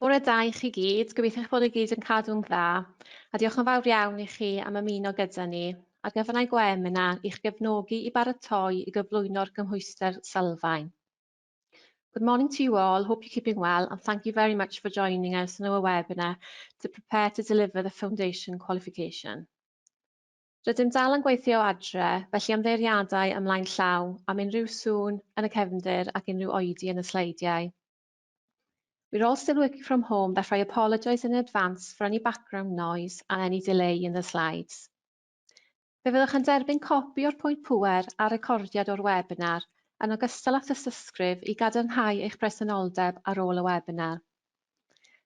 Bore da i chi gyd, gobeithio eich bod i gyd yn cadw'n dda, a diolch yn fawr iawn i chi am ymuno gyda ni ar gyfer ein webinar i'ch gefnogi i baratoi i gyflwyno'r cymhwyster Sylfaen. Good morning to you all, hope you're keeping well, and thank you very much for joining us in our webinar to prepare to deliver the foundation qualification. Rydym dal yn gweithio adre, felly ymddeiriadau ymlaen llaw am unrhyw sŵn yn y cefndir ac unrhyw oedi yn y sleidiau. We're all still working from home, therefore I apologise in advance for any background noise and any delay in the slides. Fe fyddwch yn derbyn copi o'r pwynt pŵer a recordiad o'r webinar yn ogystal â thystysgrif i gadarnhau eich presenoldeb ar ôl y webinar.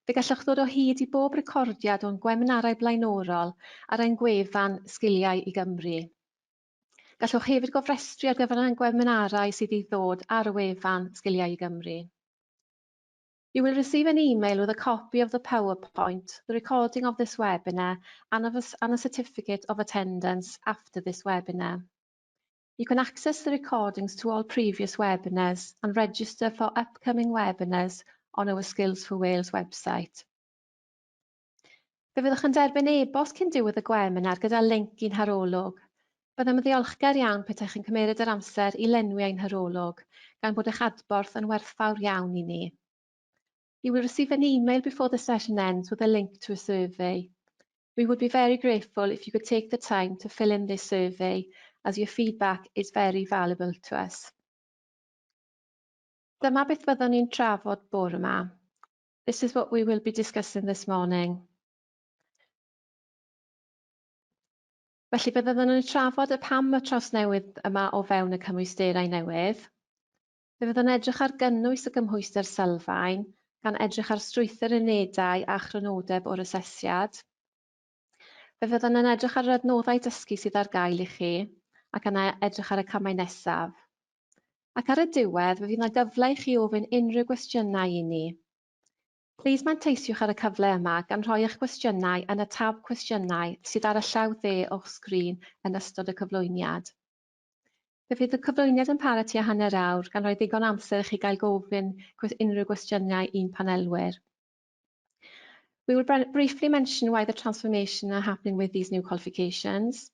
Fe gallwch ddod o hyd i bob recordiad o'n gwebinarau blaenorol ar ein gwefan Sgiliau i Gymru. Gallwch hefyd gofrestru ar gyfer ein gwebinarau sydd i ddod ar y wefan Sgiliau i Gymru. You will receive an email with a copy of the PowerPoint, the recording of this webinar, and a certificate of attendance after this webinar. You can access the recordings to all previous webinars and register for upcoming webinars on our Skills for Wales website. Fe fyddwch yn derbyn e-bost cyn diwedd y webinar gyda linc i'n harolwg. Byddem yn ddiolchgar iawn petaech chi'n cymeryd yr amser i lenwi ein harolwg, gan bod eich adborth yn werthfawr iawn i ni. You will receive an email before the session ends with a link to a survey. We would be very grateful if you could take the time to fill in this survey, as your feedback is very valuable to us. Dyma beth byddwn ni'n trafod bore yma. This is what we will be discussing this morning. Felly byddwn ni'n trafod y pam y trawsnewid yma o fewn y cymhwysterau newydd. Fe fyddwn edrych ar gynnwys y cymhwyster Sylfaen, gan edrych ar strwythur unedau a chrynodeb o'r asesiad. Fe fyddwn yn edrych ar yr adnoddau dysgu sydd ar gael i chi, ac yna edrych ar y camau nesaf. Ac ar y diwedd, fe fydd yna gyfle i chi ofyn unrhyw gwestiynau i ni. Plis manteisiwch ar y cyfle yma gan rhoi eich gwestiynau yn y tab cwestiynau sydd ar y llaw dde o'ch sgrin yn ystod y cyflwyniad. Fe fydd y cyflwyniad yn para tua hanner awr gan rhoi digon amser i chi gael gofyn unrhyw gwestiynau i'n panelwyr. We will briefly mention why the transformation are happening with these new qualifications.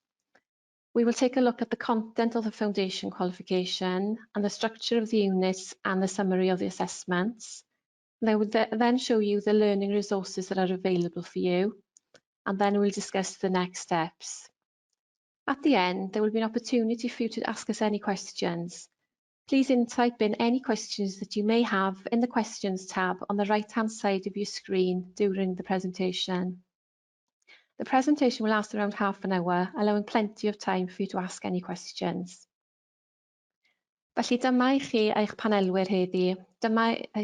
We will take a look at the content of the foundation qualification and the structure of the units and the summary of the assessments. They will then show you the learning resources that are available for you, and then we'll discuss the next steps. At the end, there will be an opportunity for you to ask us any questions. Please type in any questions that you may have in the Questions tab on the right-hand side of your screen during the presentation. The presentation will last around half an hour, allowing plenty of time for you to ask any questions. Felly dyma i chi eich panelwyr heddi.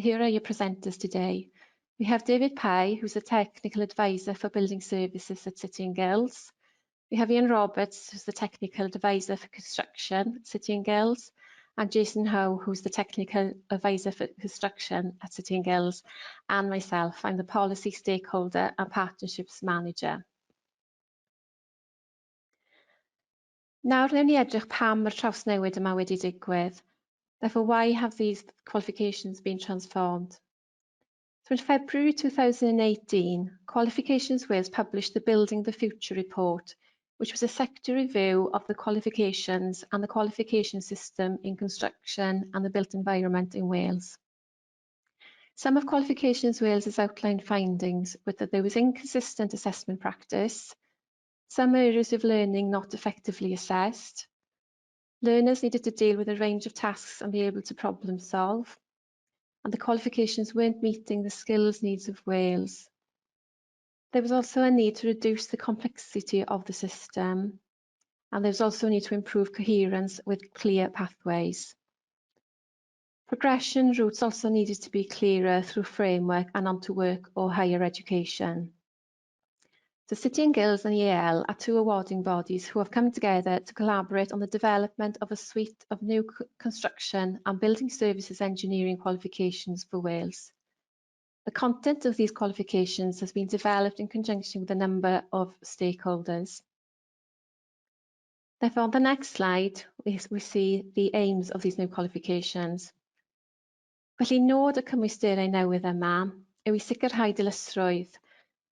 Here are your presenters today. We have David Pye, who's the Technical Advisor for Building Services at City and Guilds. We have Ian Roberts, who's the Technical Advisor for Construction at City and Guilds, and Jason Howe, who's the Technical Advisor for Construction at City and Guilds, and myself, I'm the Policy Stakeholder and Partnerships Manager. Nawr newn ni edrych pam yr trawsnewid yma wedi digwydd. Therefore, why have these qualifications been transformed? So in February 2018, Qualifications Wales published the Building the Future report, which was a sector review of the qualifications and the qualification system in construction and the built environment in Wales. Some of Qualifications Wales' outlined findings were that there was inconsistent assessment practice, some areas of learning not effectively assessed, learners needed to deal with a range of tasks and be able to problem solve, and the qualifications weren't meeting the skills needs of Wales. There was also a need to reduce the complexity of the system, and there was also a need to improve coherence with clear pathways. Progression routes also needed to be clearer through framework and onto work or higher education. So City and Guilds and EAL are two awarding bodies who have come together to collaborate on the development of a suite of new construction and building services engineering qualifications for Wales. The content of these qualifications has been developed in conjunction with a number of stakeholders. Therefore, on the next slide, we see the aims of these new qualifications. Felly, nod y cymhwysterau newydd yma yw i sicrhau dilysrwydd.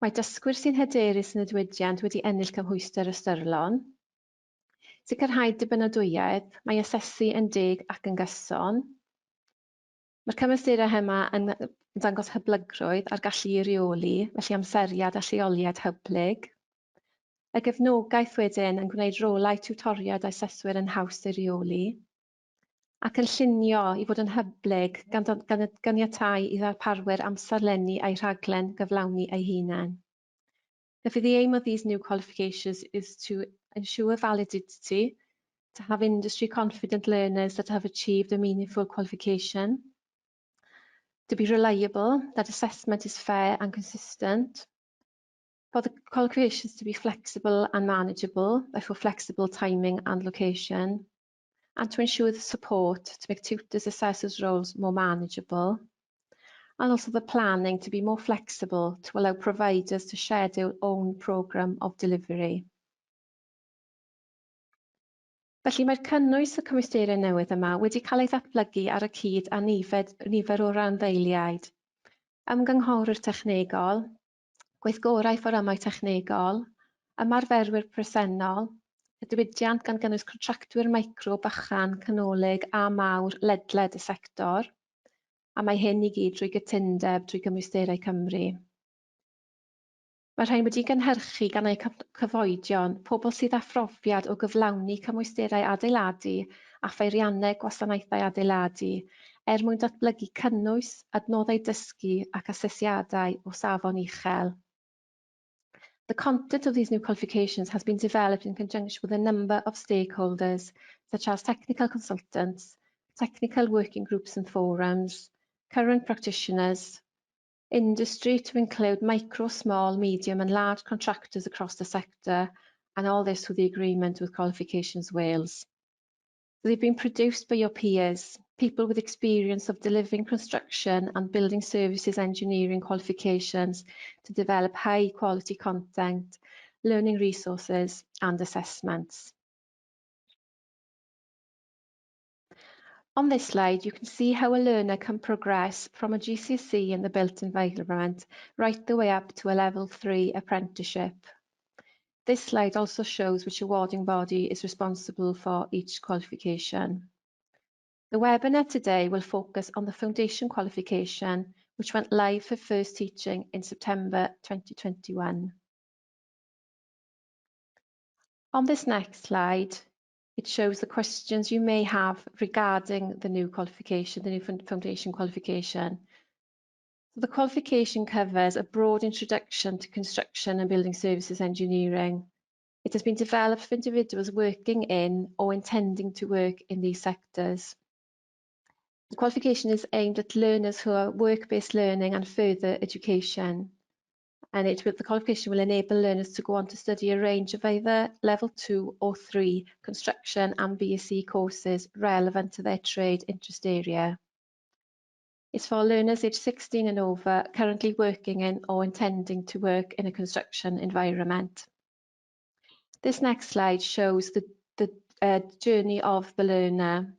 Mae dysgwyr sy'n hyderus yn y diwydiant wedi ennill cymhwyster ystyrlon. Sicrhau dibynadwyedd, mae asesu yn deg ac yn gyson. Mae'r cymhysterau yma yn dangos hyblygrwydd a'r gallu i reoli, felly amseriad a lleoliad hyblyg. Y gefnogaeth wedyn yn gwneud rolau tiwtoriad a aseswyr yn haws eu reoli, ac yn llunio i fod yn hyblyg gan ganiatáu i ddarparwyr amserlennu eu rhaglen gyflawni eu hunain. The aim of these new qualifications is to ensure validity, to have industry-confident learners that have achieved a meaningful qualification, to be reliable, that assessment is fair and consistent, for the qualifications to be flexible and manageable, therefore flexible timing and location, and to ensure the support to make tutors' assessors' roles more manageable, and also the planning to be more flexible to allow providers to schedule their own programme of delivery. Felly mae'r cynnwys y cymwysterau newydd yma wedi cael ei ddatblygu ar y cyd â nifer o randdeiliaid. Ymgynghorwyr technegol, gweithgorau fforymau technegol, ymarferwyr presennol, y diwydiant gan gynnwys contractwyr micro, bychan, canolig a mawr ledled y sector, a mae hyn i gyd drwy gytundeb drwy Gymwysterau Cymru. Mae rhain wedi gynhyrchu gan eu cyfoedion pobl sydd â phrofiad o gyflawni cymwysterau adeiladu a pheiriannau gwasanaethau adeiladu mwyn datblygu cynnwys, adnoddau dysgu ac asesiadau o safon uchel. The content of these new qualifications has been developed in conjunction with a number of stakeholders, such as technical consultants, technical working groups and forums, current practitioners, industry to include micro, small, medium and large contractors across the sector, and all this with the agreement with Qualifications Wales. So they've been produced by your peers, people with experience of delivering construction and building services engineering qualifications to develop high quality content, learning resources and assessments. On this slide, you can see how a learner can progress from a GCSE in the built environment right the way up to a level 3 apprenticeship. This slide also shows which awarding body is responsible for each qualification. The webinar today will focus on the foundation qualification, which went live for first teaching in September 2021. On this next slide, it shows the questions you may have regarding the new qualification, the new foundation qualification. So the qualification covers a broad introduction to construction and building services engineering. It has been developed for individuals working in or intending to work in these sectors. The qualification is aimed at learners who are work-based learning and further education. And the qualification will enable learners to go on to study a range of either level 2 or 3 construction and BSc courses relevant to their trade interest area. It's for learners aged 16 and over currently working in or intending to work in a construction environment. This next slide shows the journey of the learner.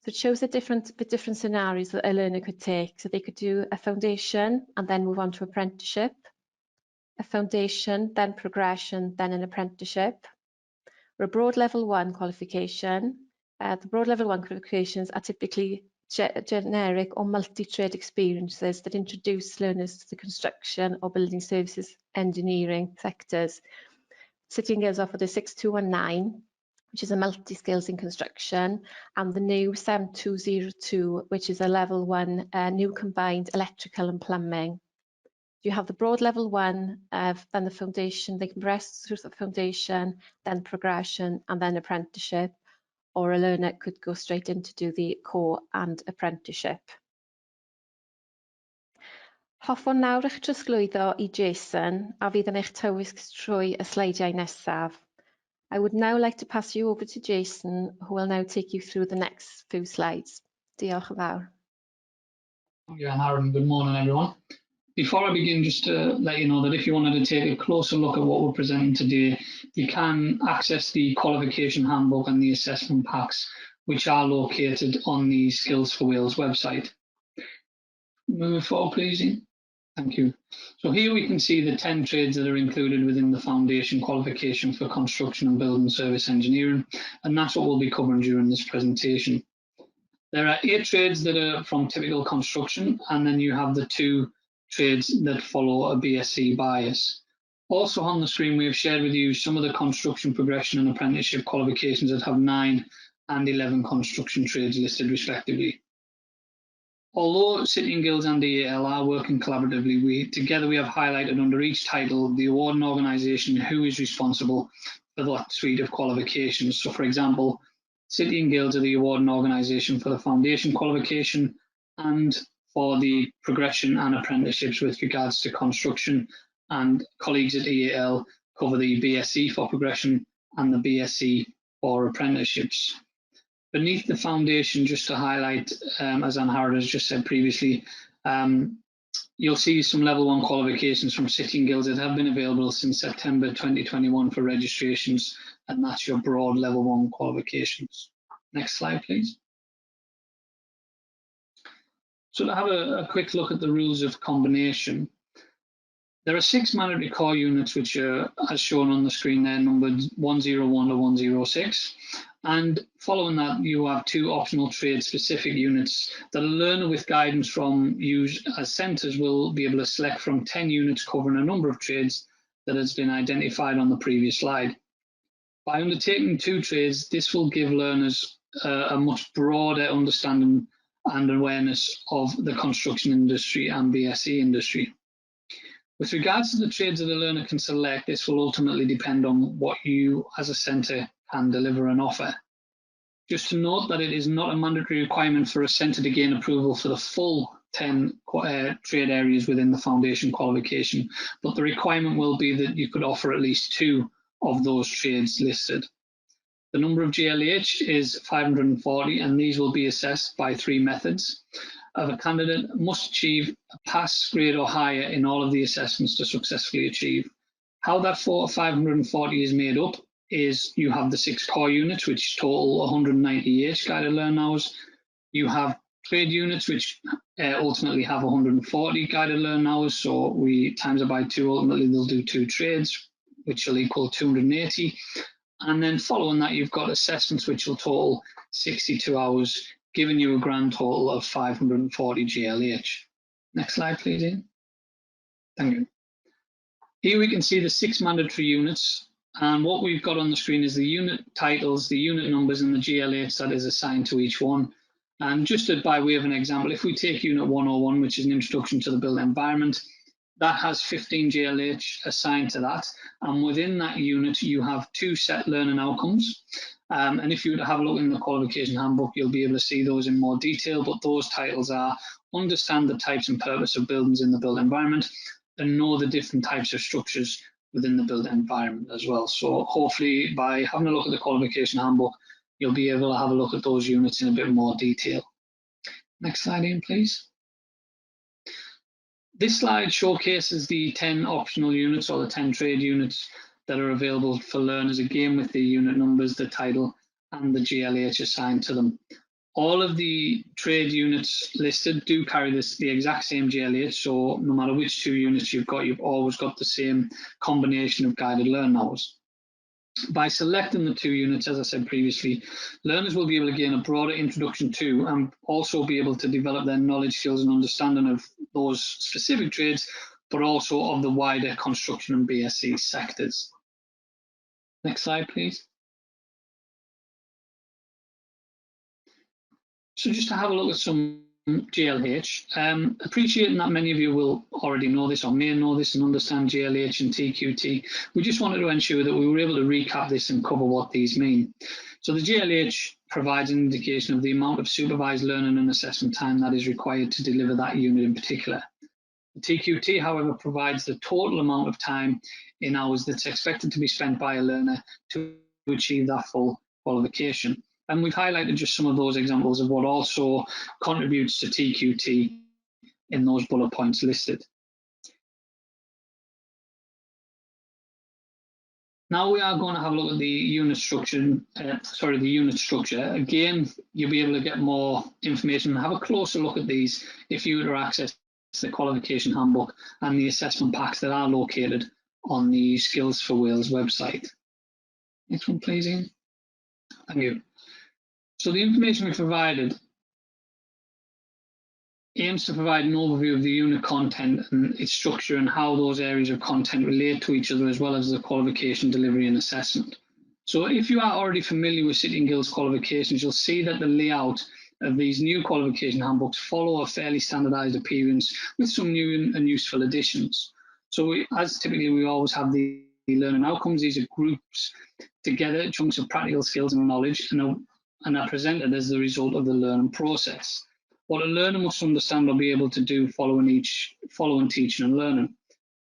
So it shows the different scenarios that a learner could take. So they could do a foundation and then move on to apprenticeship, a foundation, then progression, then an apprenticeship, or a broad level 1 qualification. The broad level 1 qualifications are typically generic or multi-trade experiences that introduce learners to the construction or building services engineering sectors. Sitting us off with a 6219, which is a multi-skills in construction, and the new 7202, which is a level 1 new combined electrical and plumbing. You have the broad level 1, then the foundation, they can progress through the foundation, then progression, and then apprenticeship, or a learner could go straight in to do the core and apprenticeship. Hoffwn nawr eich trosglwyddo i Jason, a fydd yn eich tywys trwy y sleidiau nesaf. I would now like to pass you over to Jason, who will now take you through the next few slides. Diolch yn fawr. Yeah, Aaron, good morning, everyone. Before I begin, just to let you know that if you wanted to take a closer look at what we're presenting today, you can access the qualification handbook and the assessment packs, which are located on the Skills for Wales website. Move forward, please, Ian. Thank you. So here we can see the 10 trades that are included within the foundation qualification for construction and building service engineering, and that's what we'll be covering during this presentation. There are 8 trades that are from typical construction, and then you have the 2 trades that follow a BSc bias. Also on the screen, we have shared with you some of the construction progression and apprenticeship qualifications that have 9 and 11 construction trades listed respectively. Although City and Guilds and DAL are working collaboratively, we have highlighted under each title the awarding organisation who is responsible for that suite of qualifications. So for example, City and Guilds are the awarding organisation for the foundation qualification and for the progression and apprenticeships with regards to construction, and colleagues at EAL cover the BSc for progression and the BSc for apprenticeships. Beneath the foundation, just to highlight, as Anne Howard has just said previously, you'll see some level 1 qualifications from City and Guilds that have been available since September 2021 for registrations, and that's your broad level 1 qualifications. Next slide, please. So to have a quick look at the rules of combination, there are 6 mandatory core units which are, as shown on the screen there, numbered 101 to 106. And following that, you have 2 optional trade-specific units that a learner with guidance from you as centres will be able to select from 10 units covering a number of trades that has been identified on the previous slide. By undertaking 2 trades, this will give learners a much broader understanding and awareness of the construction industry and BSc industry. With regards to the trades that a learner can select, this will ultimately depend on what you as a centre can deliver and offer. Just to note that it is not a mandatory requirement for a centre to gain approval for the full 10 trade areas within the foundation qualification, but the requirement will be that you could offer at least 2 of those trades listed. The number of GLH is 540, and these will be assessed by 3 methods. A candidate must achieve a pass grade or higher in all of the assessments to successfully achieve. How that 540 is made up is you have the 6 core units, which total 198 guided learning hours. You have trade units, which ultimately have 140 guided learning hours. So we times it by 2, ultimately they'll do 2 trades, which will equal 280. And then following that, you've got assessments, which will total 62 hours, giving you a grand total of 540 GLH. Next slide, please, Ian. Thank you. Here we can see the 6 mandatory units, and what we've got on the screen is the unit titles, the unit numbers, and the GLH that is assigned to each one. And just by way of an example, if we take Unit 101, which is an introduction to the built environment, that has 15 GLH assigned to that. And within that unit, you have 2 set learning outcomes. And if you were to have a look in the qualification handbook, you'll be able to see those in more detail. But those titles are understand the types and purpose of buildings in the built environment and know the different types of structures within the built environment as well. So hopefully by having a look at the qualification handbook, you'll be able to have a look at those units in a bit more detail. Next slide, Ian, please. This slide showcases the 10 optional units or the 10 trade units that are available for learners, again with the unit numbers, the title, and the GLH assigned to them. All of the trade units listed do carry the exact same GLH, so no matter which 2 units you've got, you've always got the same combination of guided learning hours. By selecting the 2 units, as I said previously, learners will be able to gain a broader introduction to and also be able to develop their knowledge, skills and understanding of those specific trades, but also of the wider construction and BSc sectors. Next slide, please. So just to have a look at some GLH, appreciating that many of you will already know this or may know this and understand GLH and TQT, we just wanted to ensure that we were able to recap this and cover what these mean. So the GLH provides an indication of the amount of supervised learning and assessment time that is required to deliver that unit in particular. The TQT, however, provides the total amount of time in hours that's expected to be spent by a learner to achieve that full qualification. And we've highlighted just some of those examples of what also contributes to TQT in those bullet points listed. Now we are going to have a look at the unit structure. Again, you'll be able to get more information and have a closer look at these if you were to access the qualification handbook and the assessment packs that are located on the Skills for Wales website. Next one, please, Ian. Thank you. So the information we've provided aims to provide an overview of the unit content and its structure and how those areas of content relate to each other, as well as the qualification, delivery and assessment. So if you are already familiar with City and Guilds qualifications, you'll see that the layout of these new qualification handbooks follow a fairly standardised appearance with some new and useful additions. So as typically we always have the learning outcomes. These are groups together, chunks of practical skills and knowledge, and are presented as the result of the learning process. What a learner must understand or be able to do following teaching and learning.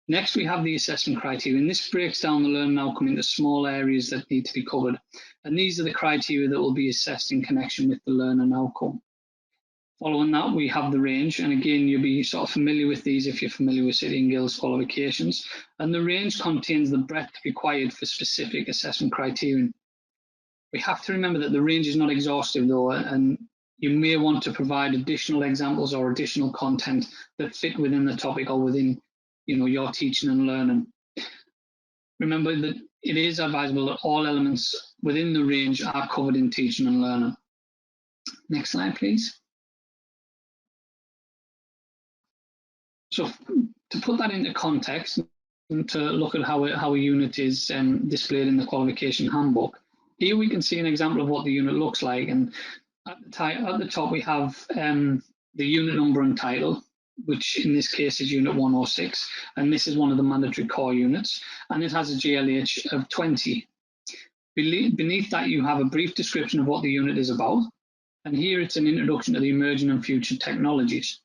Next, we have the assessment criteria, and this breaks down the learning outcome into small areas that need to be covered. And these are the criteria that will be assessed in connection with the learning outcome. Following that, we have the range, and again, you'll be sort of familiar with these if you're familiar with City and Guilds qualifications. And the range contains the breadth required for specific assessment criterion. We have to remember that the range is not exhaustive though, and you may want to provide additional examples or additional content that fit within the topic or within your teaching and learning. Remember that it is advisable that all elements within the range are covered in teaching and learning. Next slide, please. So to put that into context, and to look at how a unit is displayed in the qualification handbook, here we can see an example of what the unit looks like. And at the top we have the unit number and title, which in this case is Unit 106, and this is one of the mandatory core units, and it has a GLH of 20. Beneath that you have a brief description of what the unit is about, and here it's an introduction to the emerging and future technologies.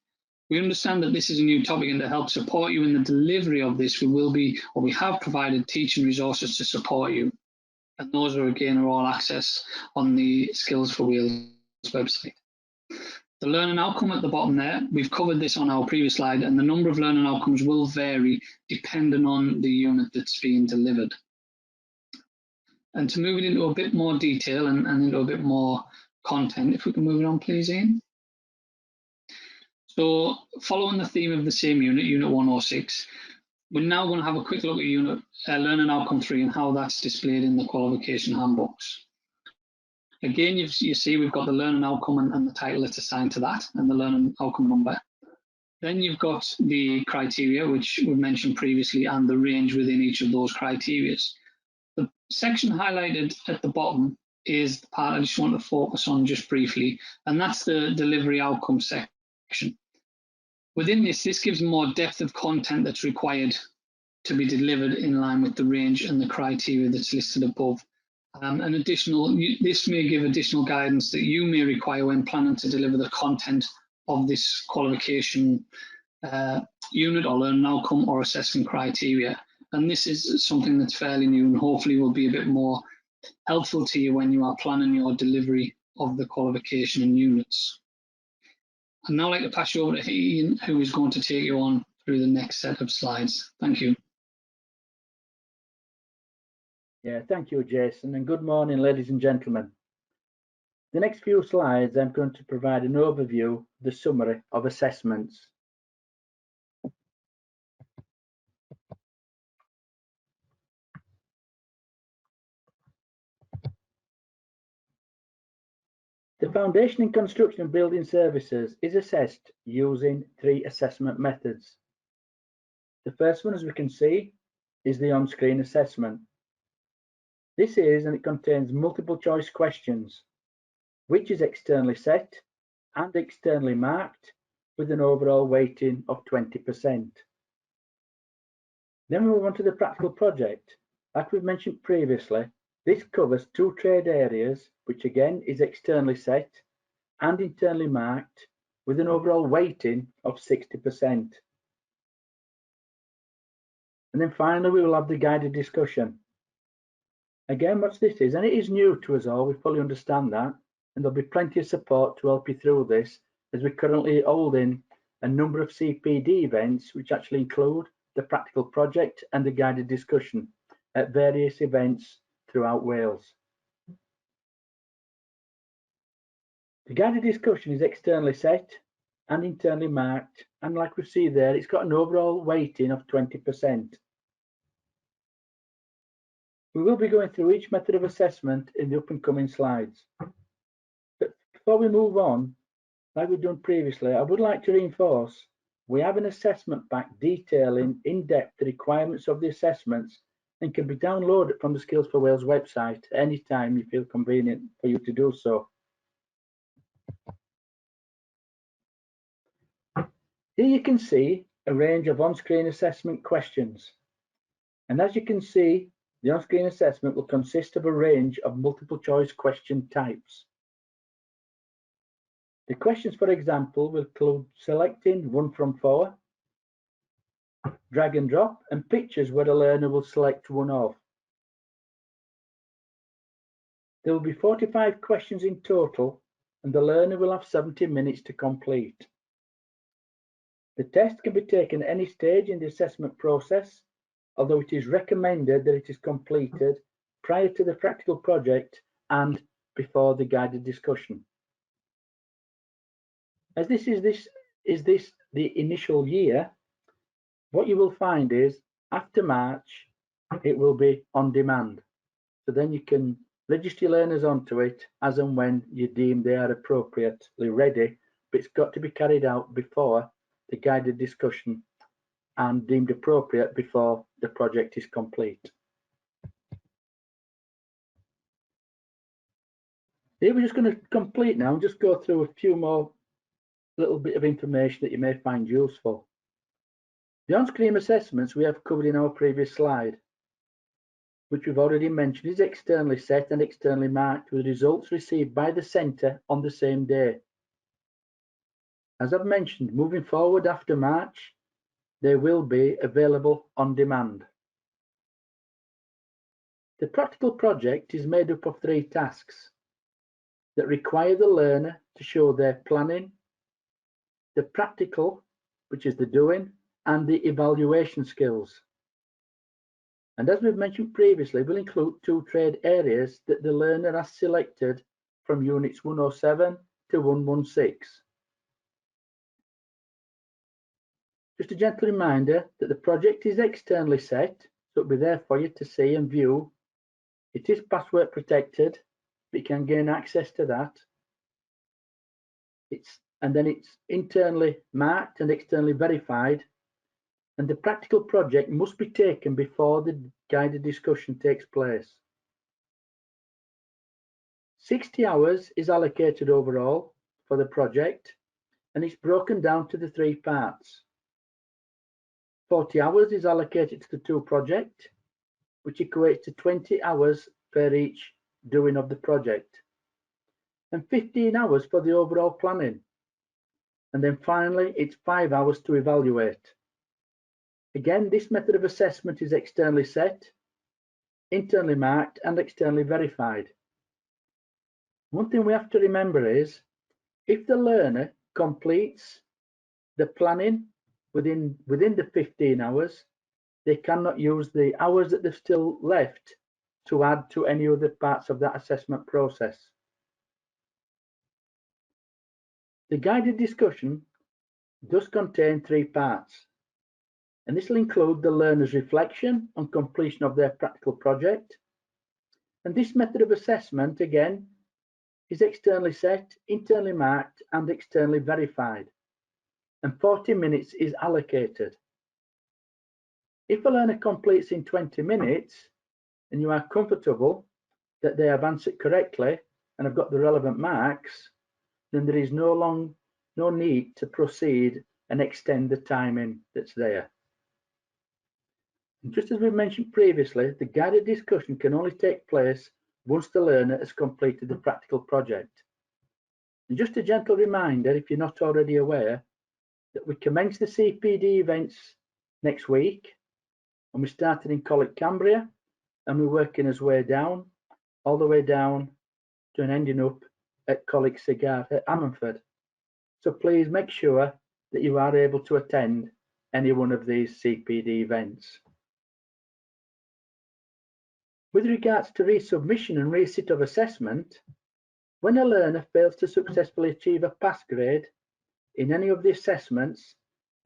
We understand that this is a new topic, and to help support you in the delivery of this, we have provided teaching resources to support you, and those are all accessed on the Skills for Wales website. The learning outcome at the bottom there, we've covered this on our previous slide, and the number of learning outcomes will vary depending on the unit that's being delivered. And to move it into a bit more detail and into a bit more content, if we can move it on, please, Ian. So following the theme of the same unit, Unit 106, we're now going to have a quick look at Unit Learning Outcome 3 and how that's displayed in the qualification handbooks. Again, you see we've got the learning outcome and the title that's assigned to that, and the learning outcome number. Then you've got the criteria, which we mentioned previously, and the range within each of those criteria. The section highlighted at the bottom is the part I just want to focus on just briefly, and that's the delivery outcome section. Within this gives more depth of content that's required to be delivered in line with the range and the criteria that's listed above. This may give additional guidance that you may require when planning to deliver the content of this qualification unit or learning outcome or assessment criteria. And this is something that's fairly new and hopefully will be a bit more helpful to you when you are planning your delivery of the qualification and units. I'd now like to pass you over to Ian, who is going to take you on through the next set of slides. Thank you. Yeah, thank you, Jason, and good morning, ladies and gentlemen. The next few slides, I'm going to provide an overview, the summary of assessments. The foundation in construction and building services is assessed using 3 assessment methods. The first one, as we can see, is the on-screen assessment. This is, and it contains multiple choice questions, which is externally set and externally marked with an overall weighting of 20%. Then we move on to the practical project. Like we've mentioned previously, this covers 2 trade areas, which again is externally set and internally marked with an overall weighting of 60%. And then finally, we will have the guided discussion. Again, what this is, and it is new to us all, we fully understand that, and there'll be plenty of support to help you through this, as we're currently holding a number of CPD events, which actually include the practical project and the guided discussion at various events throughout Wales. The guided discussion is externally set and internally marked and like we see there, it's got an overall weighting of 20%. We will be going through each method of assessment in the up and coming slides. But before we move on, like we've done previously, I would like to reinforce we have an assessment pack detailing in depth the requirements of the assessments and can be downloaded from the Skills for Wales website at any time you feel convenient for you to do so. Here you can see a range of on-screen assessment questions. And as you can see, the on-screen assessment will consist of a range of multiple choice question types. The questions, for example, will include selecting 1 from 4, drag and drop, and pictures where the learner will select one of. There will be 45 questions in total, and the learner will have 70 minutes to complete. The test can be taken at any stage in the assessment process, although it is recommended that it is completed prior to the practical project and before the guided discussion. As this is the initial year, what you will find is after March, it will be on demand. So then you can register your learners onto it as and when you deem they are appropriately ready, but it's got to be carried out before the guided discussion and deemed appropriate before the project is complete. Here we're just going to complete now and just go through a few more little bit of information that you may find useful. The on-screen assessments we have covered in our previous slide, which we've already mentioned, is externally set and externally marked with results received by the centre on the same day. As I've mentioned, moving forward after March, they will be available on demand. The practical project is made up of 3 tasks that require the learner to show their planning, the practical, which is the doing, and the evaluation skills. And as we've mentioned previously, will include 2 trade areas that the learner has selected from units 107 to 116. Just a gentle reminder that the project is externally set, so it'll be there for you to see and view. It is password protected, but you can gain access to that. And then it's internally marked and externally verified. And the practical project must be taken before the guided discussion takes place. 60 hours is allocated overall for the project, and it's broken down to the 3 parts. 40 hours is allocated to the 2 project, which equates to 20 hours per each doing of the project, and 15 hours for the overall planning. And then finally, it's 5 hours to evaluate. Again, this method of assessment is externally set, internally marked, and externally verified. One thing we have to remember is, if the learner completes the planning within the 15 hours, they cannot use the hours that they've still left to add to any other parts of that assessment process. The guided discussion does contain 3 parts, and this will include the learner's reflection on completion of their practical project. And this method of assessment, again, is externally set, internally marked, and externally verified, and 40 minutes is allocated. If a learner completes in 20 minutes, and you are comfortable that they have answered correctly and have got the relevant marks, then there is no need to proceed and extend the timing that's there. And just as we mentioned previously, the guided discussion can only take place once the learner has completed the practical project. And just a gentle reminder, if you're not already aware, that we commence the CPD events next week, and we started in Coleg Cambria, and we're working our way down, all the way down to an ending up at Coleg Cigar at Ammanford. So please make sure that you are able to attend any one of these CPD events. With regards to resubmission and resit of assessment, when a learner fails to successfully achieve a pass grade in any of the assessments,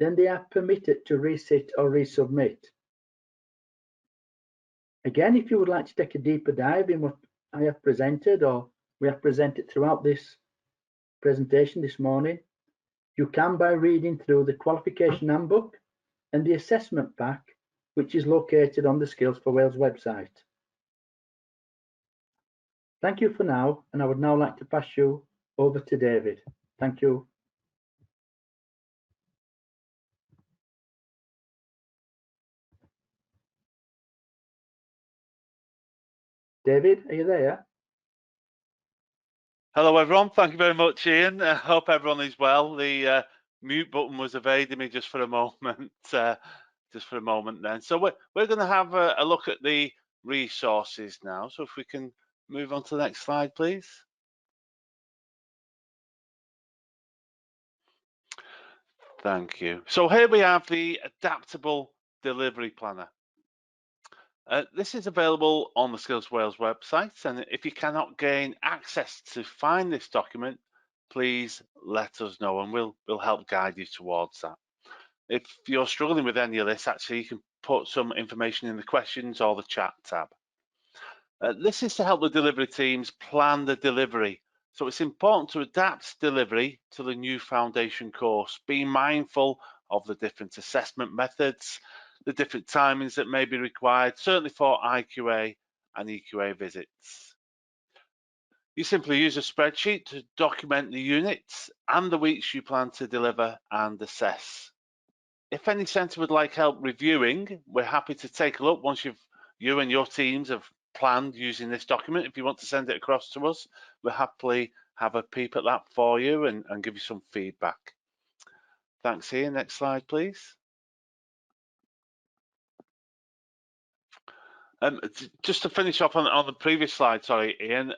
then they are permitted to resit or resubmit. Again, if you would like to take a deeper dive in what I have presented or we have presented throughout this presentation this morning, you can by reading through the qualification handbook and the assessment pack, which is located on the Skills for Wales website. Thank you for now, and I would now like to pass you over to David. Thank you. David, are you there? Hello everyone, thank you very much, Ian. I hope everyone is well. The mute button was evading me just for a moment, then. So we're going to have a look at the resources now. So if we can move on to the next slide, please. Thank you. So here we have the Adaptable Delivery Planner. This is available on the Skills Wales website, and if you cannot gain access to find this document, please let us know and we'll help guide you towards that. If you're struggling with any of this, actually you can put some information in the questions or the chat tab. This is to help the delivery teams plan the delivery. So it's important to adapt delivery to the new foundation course, being mindful of the different assessment methods, the different timings that may be required, certainly for IQA and EQA visits. You simply use a spreadsheet to document the units and the weeks you plan to deliver and assess. If any centre would like help reviewing, we're happy to take a look once you and your teams have planned using this document. If you want to send it across to us, we'll happily have a peep at that for you and give you some feedback. Thanks, Ian. Next slide, please. Just to finish off on the previous slide, sorry, Ian,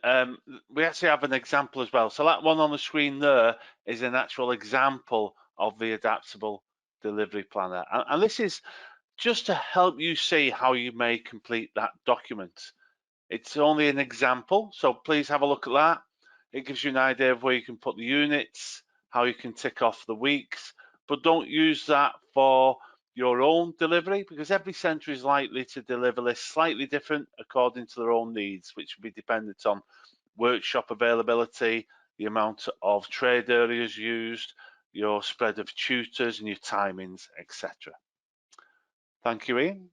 we actually have an example as well. So that one on the screen there is an actual example of the Adaptable Delivery Planner. And this is just to help you see how you may complete that document. It's only an example, so please have a look at that. It gives you an idea of where you can put the units, how you can tick off the weeks, but don't use that for your own delivery because every centre is likely to deliver this slightly different according to their own needs, which will be dependent on workshop availability, the amount of trade areas used, your spread of tutors and your timings, etc. Thank you, Ian.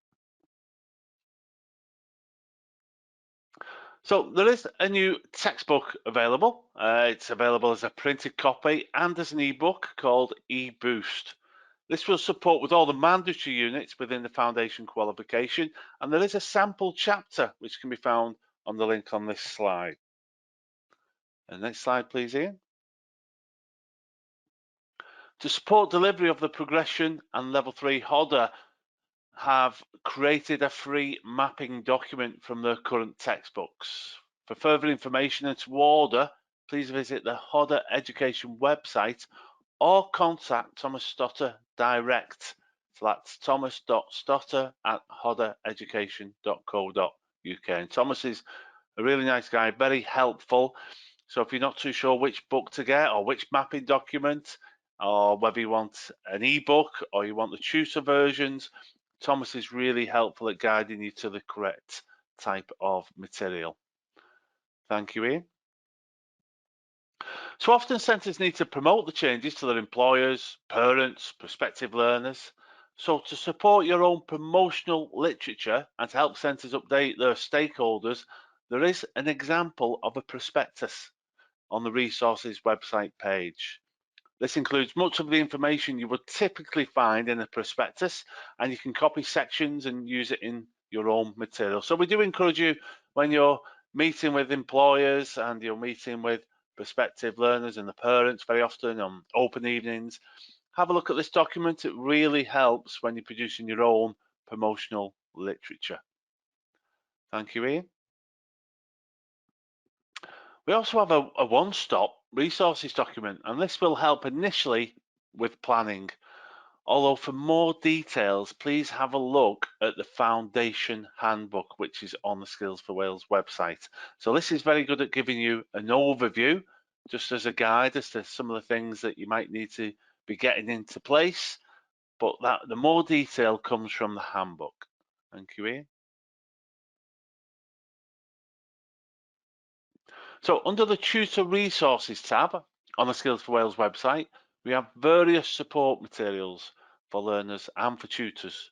So there is a new textbook available. It's available as a printed copy and as an ebook called eBoost. This will support with all the mandatory units within the foundation qualification, and there is a sample chapter which can be found on the link on this slide. And next slide, please, Ian. To support delivery of the progression and level 3 HODA have created a free mapping document from their current textbooks. For further information and to order, please visit the HODA Education website or contact Thomas Stotter direct. So that's thomas.stotter@hodaeducation.co.uk. And Thomas is a really nice guy, very helpful. So if you're not too sure which book to get or which mapping document, or whether you want an ebook or you want the tutor versions, Thomas is really helpful at guiding you to the correct type of material. Thank you, Ian. So often centres need to promote the changes to their employers, parents, prospective learners. So to support your own promotional literature and to help centres update their stakeholders, there is an example of a prospectus on the resources website page. This includes much of the information you would typically find in a prospectus, and you can copy sections and use it in your own material. So we do encourage you, when you're meeting with employers and you're meeting with prospective learners and the parents very often on open evenings, have a look at this document. It really helps when you're producing your own promotional literature. Thank you, Ian. We also have a one-stop resources document, and this will help initially with planning. Although for more details, please have a look at the Foundation Handbook, which is on the Skills for Wales website. So this is very good at giving you an overview, just as a guide as to some of the things that you might need to be getting into place. but the more detail comes from the handbook. Thank you, Ian. So under the Tutor Resources tab on the Skills for Wales website, we have various support materials for learners and for tutors.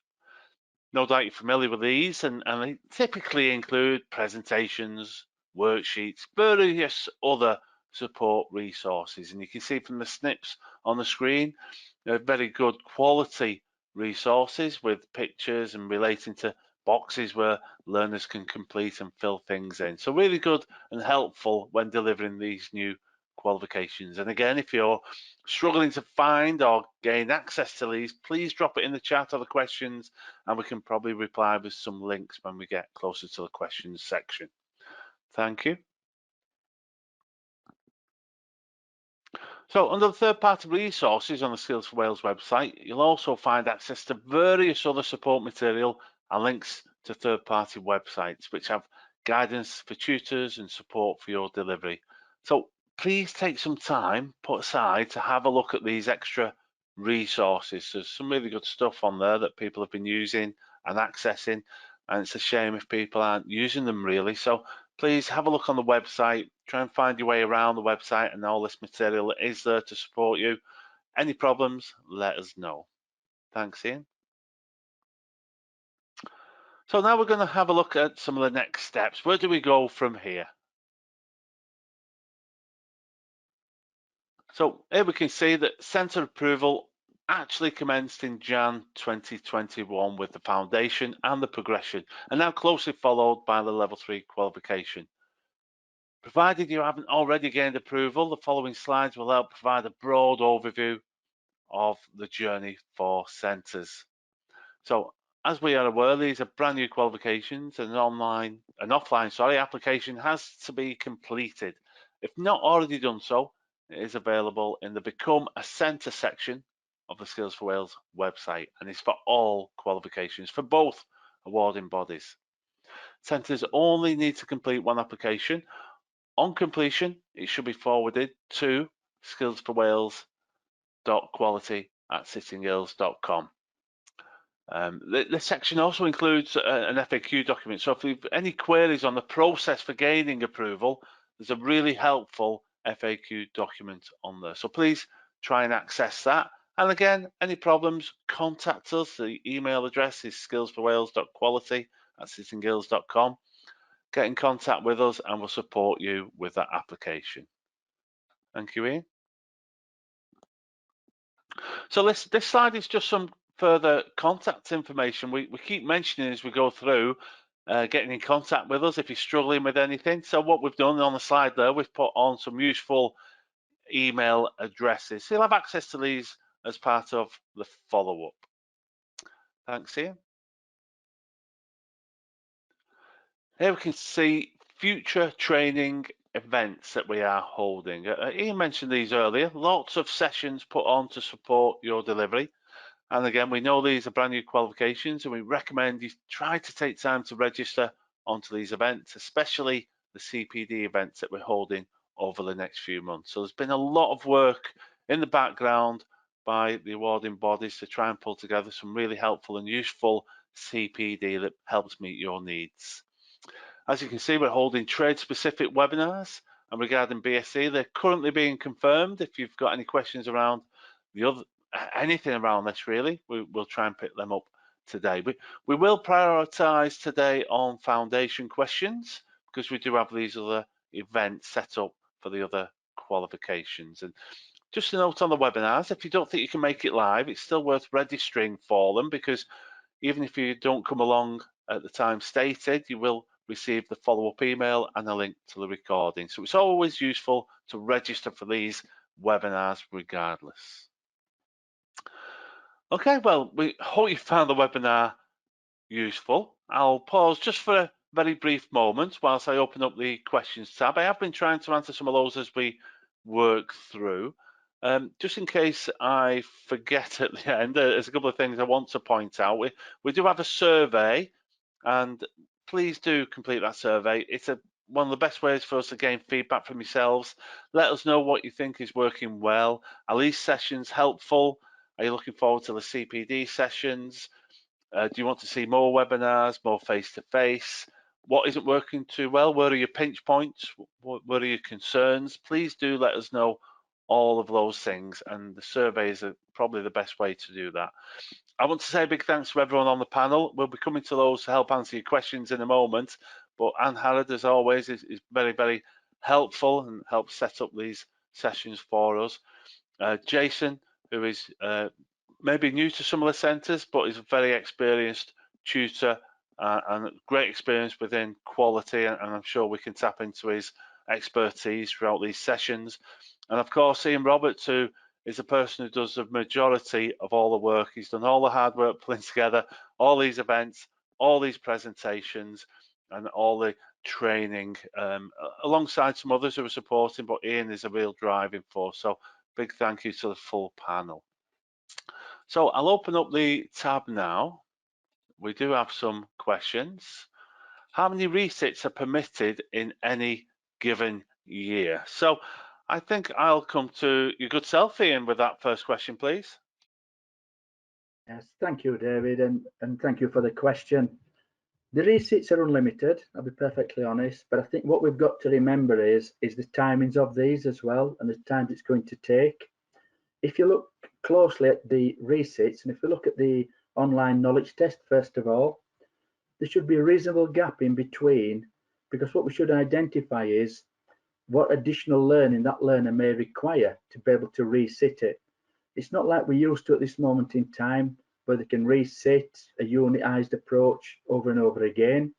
No doubt you're familiar with these, and they typically include presentations, worksheets, various other support resources. And you can see from the snips on the screen, they're very good quality resources with pictures and relating to boxes where learners can complete and fill things in. So really good and helpful when delivering these new qualifications. And again, if you're struggling to find or gain access to these, please drop it in the chat or the questions, and we can probably reply with some links when we get closer to the questions section. Thank you. So under the third-party resources on the Skills for Wales website, you'll also find access to various other support material and links to third-party websites, which have guidance for tutors and support for your delivery. So please take some time put aside to have a look at these extra resources. There's some really good stuff on there that people have been using and accessing, and it's a shame if people aren't using them really. So please have a look on the website, try and find your way around the website and all this material is there to support you. Any problems, let us know. Thanks, Ian. So now we're going to have a look at some of the next steps. Where do we go from here? So here we can see that centre approval actually commenced in Jan 2021 with the foundation and the progression, and now closely followed by the level 3 qualification. Provided you haven't already gained approval, the following slides will help provide a broad overview of the journey for centres. So as we are aware, these are brand new qualifications, and an offline application has to be completed. If not already done so, it is available in the Become a Centre section of the Skills for Wales website, and it's for all qualifications for both awarding bodies. Centres only need to complete one application. On completion, it should be forwarded to skillsforwales.quality@sittinggills.com. This section also includes an FAQ document. So if you've any queries on the process for gaining approval, there's a really helpful FAQ document on there. So please try and access that. And again, any problems, contact us. The email address is skillsforwales.quality@sittinggills.com. Get in contact with us and we'll support you with that application. Thank you, Ian. So this slide is just some further contact information. We keep mentioning as we go through, getting in contact with us if you're struggling with anything. So what we've done on the slide there, we've put on some useful email addresses. So you'll have access to these as part of the follow-up. Thanks, Ian. Here we can see future training events that we are holding. Ian mentioned these earlier. Lots of sessions put on to support your delivery. And again, we know these are brand new qualifications, and we recommend you try to take time to register onto these events, especially the CPD events that we're holding over the next few months. So there's been a lot of work in the background by the awarding bodies to try and pull together some really helpful and useful CPD that helps meet your needs. As you can see, we're holding trade-specific webinars, and regarding BSc, they're currently being confirmed. If you've got any questions around anything around this, really, we'll try and pick them up today. We will prioritise today on foundation questions because we do have these other events set up for the other qualifications. And just a note on the webinars, if you don't think you can make it live, it's still worth registering for them, because even if you don't come along at the time stated, you will receive the follow-up email and a link to the recording. So it's always useful to register for these webinars regardless. Okay, well, we hope you found the webinar useful. I'll pause just for a very brief moment whilst I open up the questions tab. I have been trying to answer some of those as we work through. Just in case I forget at the end, there's a couple of things I want to point out. We do have a survey, and please do complete that survey. It's one of the best ways for us to gain feedback from yourselves. Let us know what you think is working well. Are these sessions helpful? Are you looking forward to the CPD sessions? Do you want to see more webinars, more face-to-face? What isn't working too well? Where are your pinch points? What are your concerns? Please do let us know all of those things, and the surveys are probably the best way to do that. I want to say a big thanks to everyone on the panel. We'll be coming to those to help answer your questions in a moment, but Anne Harrod, as always, is very, very helpful and helps set up these sessions for us. Jason, who is maybe new to some of the centres, but is a very experienced tutor and great experience within quality, and I'm sure we can tap into his expertise throughout these sessions. And of course, Ian Roberts, who is the person who does the majority of all the work. He's done all the hard work putting together all these events, all these presentations, and all the training, alongside some others who are supporting, but Ian is a real driving force. So big thank you to the full panel. So I'll open up the tab now. We do have some questions. How many resits are permitted in any given year? So I think I'll come to your good self, Ian, with that first question, please. Yes, thank you, David, and thank you for the question. The resits are unlimited, I'll be perfectly honest, but I think what we've got to remember is the timings of these as well, and the time it's going to take. If you look closely at the resits, and if we look at the online knowledge test, first of all, there should be a reasonable gap in between, because what we should identify is what additional learning that learner may require to be able to resit it. It's not like we're used to at this moment in time, where they can resit a unitized approach over and over again.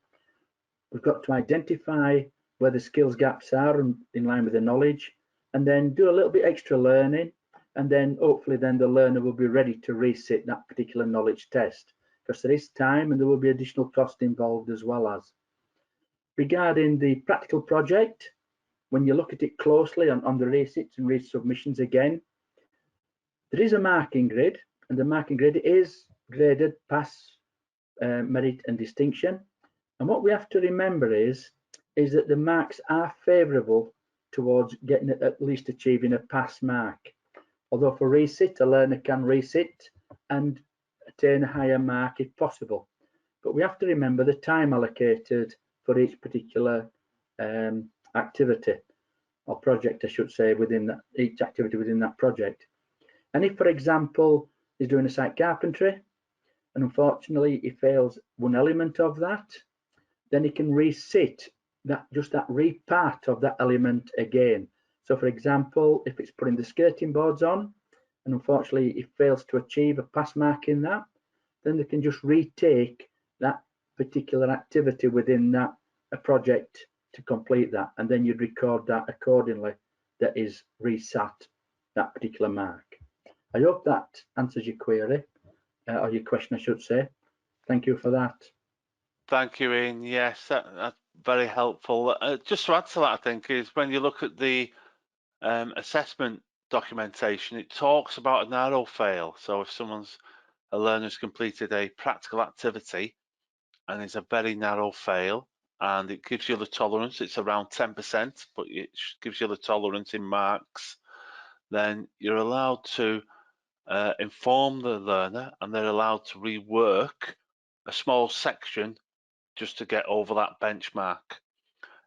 We've got to identify where the skills gaps are in line with the knowledge, and then do a little bit extra learning, and then hopefully then the learner will be ready to resit that particular knowledge test, because there is time and there will be additional cost involved as well. As regarding the practical project, when you look at it closely on the resits and resubmissions again, there is a marking grid, and the marking grid is graded pass, merit and distinction. And what we have to remember is that the marks are favourable towards getting at least achieving a pass mark. Although for resit, a learner can resit and attain a higher mark if possible. But we have to remember the time allocated for each particular activity or project, I should say, within that, each activity within that project. And if, for example, he's doing a site carpentry, and unfortunately he fails one element of that, then he can resit that, just that repart of that element again. So for example, if it's putting the skirting boards on, and unfortunately he fails to achieve a pass mark in that, then they can just retake that particular activity within that project to complete that, and then you'd record that accordingly, that is resat that particular mark. I hope that answers your query, or your question, I should say. Thank you for that. Thank you, Ian. Yes, that's very helpful. Just to add to that, I think, is when you look at the assessment documentation, it talks about a narrow fail. So if a learner's completed a practical activity and it's a very narrow fail, and it gives you the tolerance, it's around 10%, but it gives you the tolerance in marks, then you're allowed to inform the learner, and they're allowed to rework a small section just to get over that benchmark.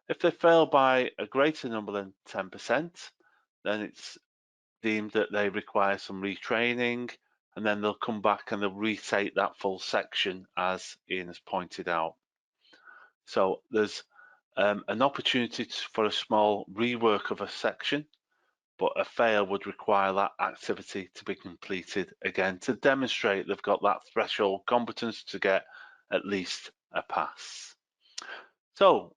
If they fail by a greater number than 10%, then it's deemed that they require some retraining, and then they'll come back and they'll retake that full section, as Ian has pointed out. So there's an opportunity for a small rework of a section, but a fail would require that activity to be completed again to demonstrate they've got that threshold competence to get at least a pass. So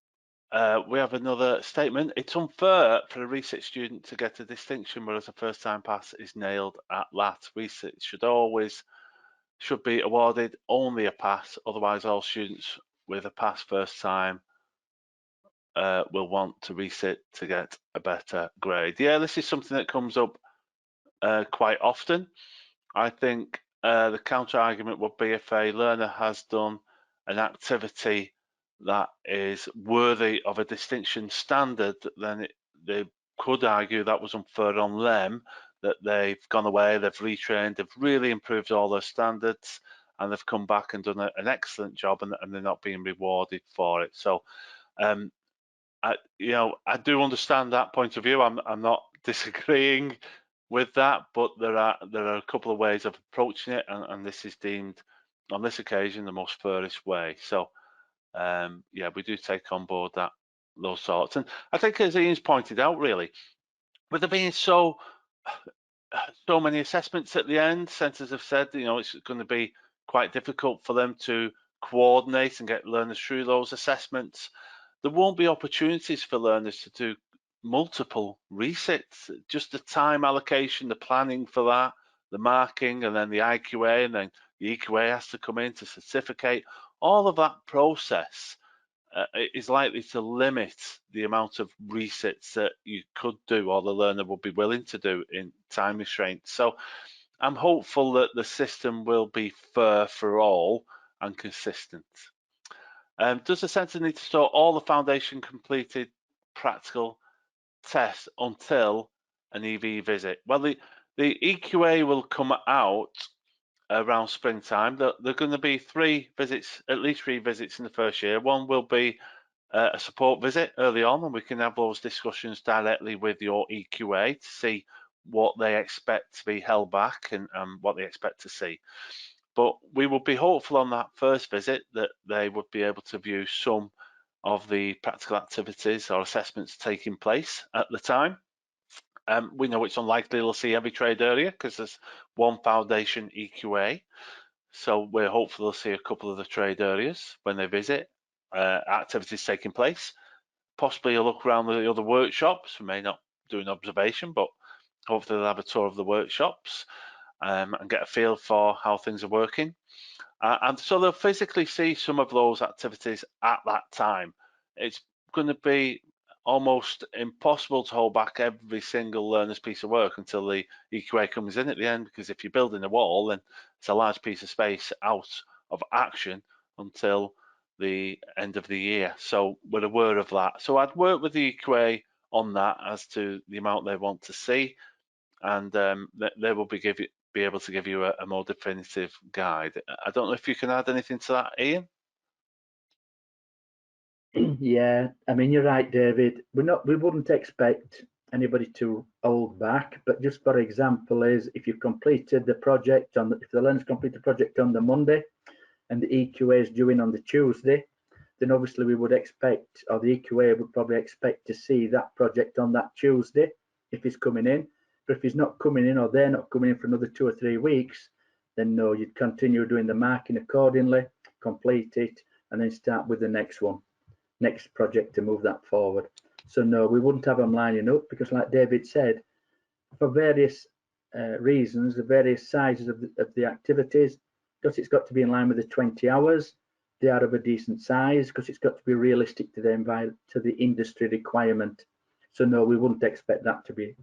we have another statement. It's unfair for a resit student to get a distinction, whereas a first-time pass is nailed at that. Resit should be awarded only a pass, otherwise all students with a pass first time will want to resit to get a better grade. Yeah, this is something that comes up quite often. I think the counter argument would be if a learner has done an activity that is worthy of a distinction standard, then they could argue that was unfair on them that they've gone away, they've retrained, they've really improved all their standards, and they've come back and done an excellent job, and they're not being rewarded for it. So, I do understand that point of view. I'm not disagreeing with that, but there are a couple of ways of approaching it, and this is deemed on this occasion the most fairest way. So, yeah, we do take on board those sorts. And I think, as Ian's pointed out, really, with there being so many assessments at the end, centres have said, it's going to be quite difficult for them to coordinate and get learners through those assessments. There won't be opportunities for learners to do multiple resits. Just the time allocation, the planning for that, the marking, and then the IQA, and then the EQA has to come in to certificate. All of that process is likely to limit the amount of resits that you could do, or the learner will be willing to do, in time restraints. So I'm hopeful that the system will be fair for all and consistent. Does the centre need to store all the foundation completed practical tests until an EV visit? Well, the EQA will come out around springtime. There are going to be at least three visits in the first year. One will be a support visit early on, and we can have those discussions directly with your EQA to see what they expect to be held back and what they expect to see. But we would be hopeful on that first visit that they would be able to view some of the practical activities or assessments taking place at the time. We know it's unlikely they'll see every trade area because there's one foundation EQA. So we're hopeful they'll see a couple of the trade areas when they visit, activities taking place. Possibly a look around the other workshops. We may not do an observation, but hopefully they'll have a tour of the workshops and get a feel for how things are working. And so they'll physically see some of those activities at that time. It's going to be almost impossible to hold back every single learner's piece of work until the EQA comes in at the end, because if you're building a wall, then it's a large piece of space out of action until the end of the year. So we're aware of that. So I'd work with the EQA on that as to the amount they want to see, and they will be able to give you a more definitive guide. I don't know if you can add anything to that, Ian? Yeah, I mean, you're right, David. We wouldn't expect anybody to hold back, but just for example, is if you've completed the project if the learners complete the project on the Monday and the EQA is due in on the Tuesday, then obviously we would expect, or the EQA would probably expect to see that project on that Tuesday if he's coming in. But if he's not coming in, or they're not coming in for another 2 or 3 weeks, then no, you'd continue doing the marking accordingly, complete it, and then start with the next project to move that forward. So no, we wouldn't have them lining up, because like David said, for various reasons, the various sizes of the activities, because it's got to be in line with the 20 hours, they are of a decent size, because it's got to be realistic to the industry requirement. So no, we wouldn't expect that to be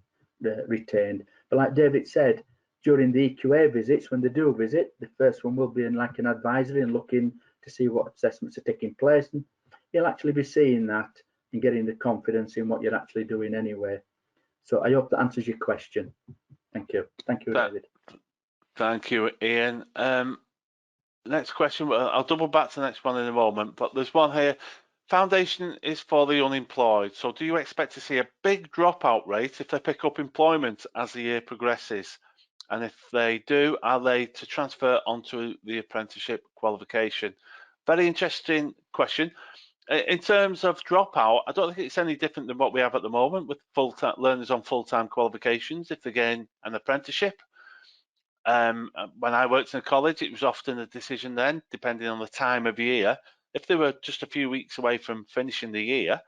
retained. But like David said, during the EQA visits, when they do visit, the first one will be in like an advisory and looking to see what assessments are taking place, and you'll actually be seeing that and getting the confidence in what you're actually doing anyway. So I hope that answers your question. Thank you. Thank you, David. Thank you, Ian. Next question, I'll double back to the next one in a moment, but there's one here. Foundation is for the unemployed. So do you expect to see a big dropout rate if they pick up employment as the year progresses? And if they do, are they to transfer onto the apprenticeship qualification? Very interesting question. In terms of dropout, I don't think it's any different than what we have at the moment with full-time learners on full-time qualifications if they gain an apprenticeship. When I worked in a college, it was often a decision then, depending on the time of year. If they were just a few weeks away from finishing the year,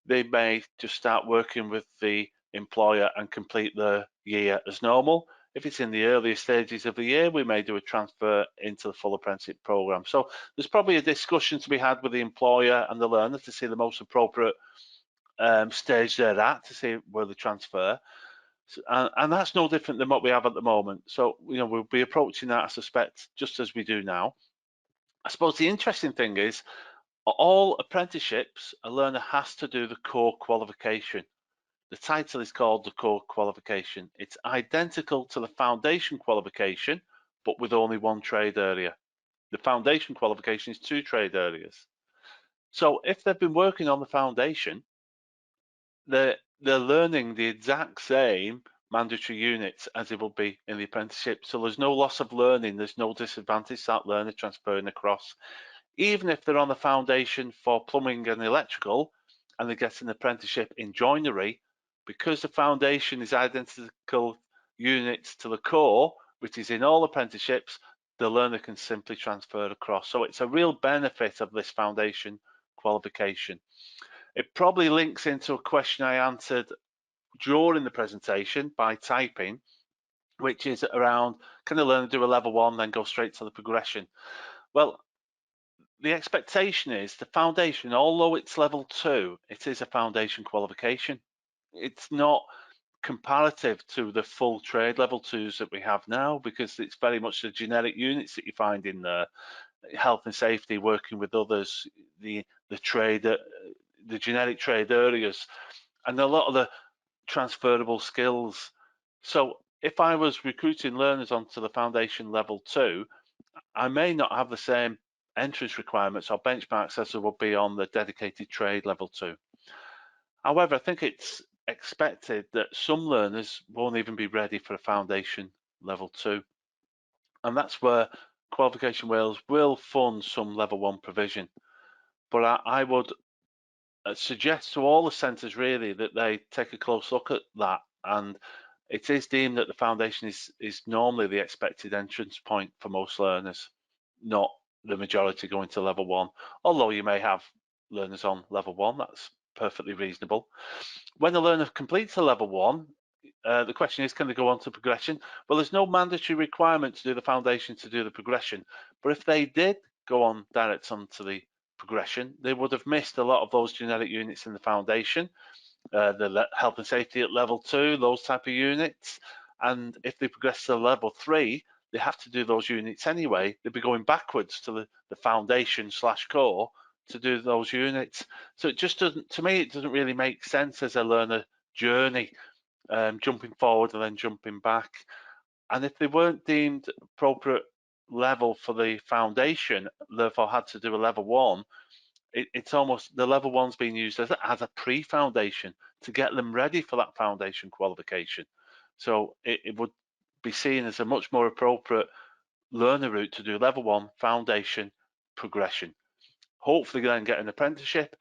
they may just start working with the employer and complete the year as normal. If it's in the earlier stages of the year, we may do a transfer into the full apprenticeship program. So there's probably a discussion to be had with the employer and the learner to see the most appropriate stage they're at, to see where they transfer. And that's no different than what we have at the moment. So, we'll be approaching that, I suspect, just as we do now. I suppose the interesting thing is, all apprenticeships, a learner has to do the core qualification. the title is called the core qualification. It's identical to the foundation qualification, but with only one trade area. The foundation qualification is 2 trade areas. So if they've been working on the foundation, they're learning the exact same mandatory units as it will be in the apprenticeship. So there's no loss of learning, there's no disadvantage to that learner transferring across. Even if they're on the foundation for plumbing and electrical and they get an apprenticeship in joinery, because the foundation is identical units to the core, which is in all apprenticeships, the learner can simply transfer across. So it's a real benefit of this foundation qualification. It probably links into a question I answered during the presentation by typing, which is around, can the learner do a level 1 then go straight to the progression? Well, the expectation is the foundation, although it's level 2, it is a foundation qualification. It's not comparative to the full trade level 2s that we have now, because it's very much the generic units that you find in there, health and safety, working with others, the generic trade areas, and a lot of the transferable skills. So if I was recruiting learners onto the foundation level 2, I may not have the same entrance requirements or benchmarks as there would be on the dedicated trade level 2. However, I think it's expected that some learners won't even be ready for a foundation level 2. And that's where Qualification Wales will fund some level 1 provision. But I would suggest to all the centres really that they take a close look at that, and it is deemed that the foundation is normally the expected entrance point for most learners, not the majority going to level 1, although you may have learners on level 1, that's perfectly reasonable. When a learner completes a level 1, the question is, can they go on to progression? Well, there's no mandatory requirement to do the foundation to do the progression, but if they did go on direct onto the progression, they would have missed a lot of those generic units in the foundation, the health and safety at level 2, those type of units. And if they progress to level 3, they have to do those units anyway. They'd be going backwards to the foundation / core to do those units. So it just doesn't, to me, it doesn't really make sense as a learner journey, jumping forward and then jumping back. And if they weren't deemed appropriate level for the foundation, therefore had to do a level 1, it's almost, the level 1's being used as a pre-foundation to get them ready for that foundation qualification. So it would be seen as a much more appropriate learner route to do level 1, foundation, progression. Hopefully then get an apprenticeship.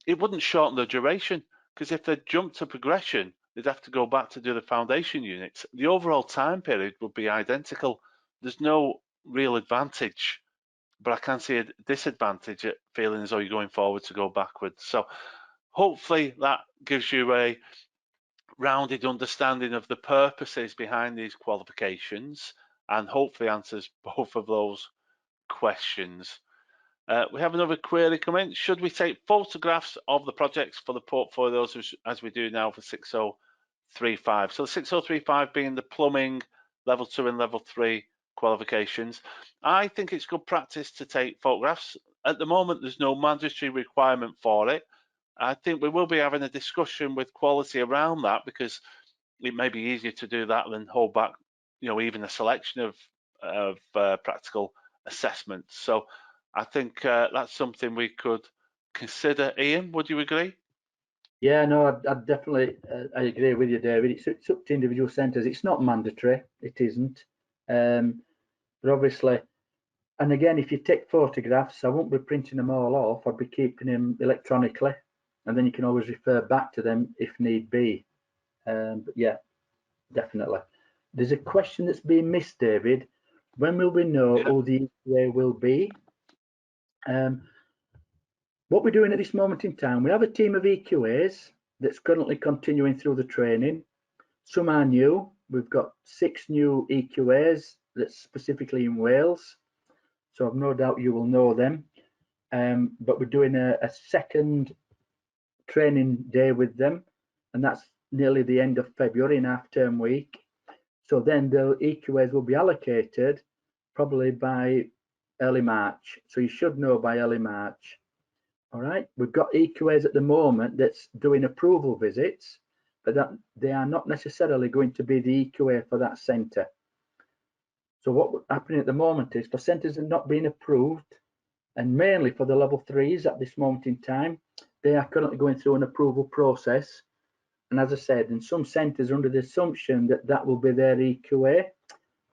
It wouldn't shorten the duration, because if they jump to progression, they'd have to go back to do the foundation units. The overall time period would be identical. There's no real advantage, but I can see a disadvantage at feeling as though you're going forward to go backwards. So hopefully that gives you a rounded understanding of the purposes behind these qualifications, and hopefully answers both of those questions. We have another query come in. Should we take photographs of the projects for the portfolios as we do now for 6035? So 6035 being the plumbing level 2 and level 3 qualifications. I think it's good practice to take photographs. At the moment, there's no mandatory requirement for it. I think we will be having a discussion with quality around that, because it may be easier to do that than hold back, even a selection of practical assessments. So I think that's something we could consider. Ian, would you agree? Yeah, no, I definitely I agree with you, David. It's up to individual centres. It's not mandatory. It isn't. But obviously, and again, if you take photographs, I won't be printing them all off. I'll be keeping them electronically, and then you can always refer back to them if need be. But yeah, definitely. There's a question that's being missed, David. When will we know who the EQA will be? What we're doing at this moment in time, we have a team of EQAs that's currently continuing through the training. Some are new. We've got 6 new EQAs that's specifically in Wales, so I've no doubt you will know them. But we're doing a second training day with them, and that's nearly the end of February, in half-term week. So then the EQAs will be allocated probably by early March. So you should know by early March. All right, we've got EQAs at the moment that's doing approval visits. but that they are not necessarily going to be the EQA for that centre. So what's happening at the moment is for centres that have not been approved, and mainly for the level 3s at this moment in time, they are currently going through an approval process. And as I said, in some centres under the assumption that that will be their EQA,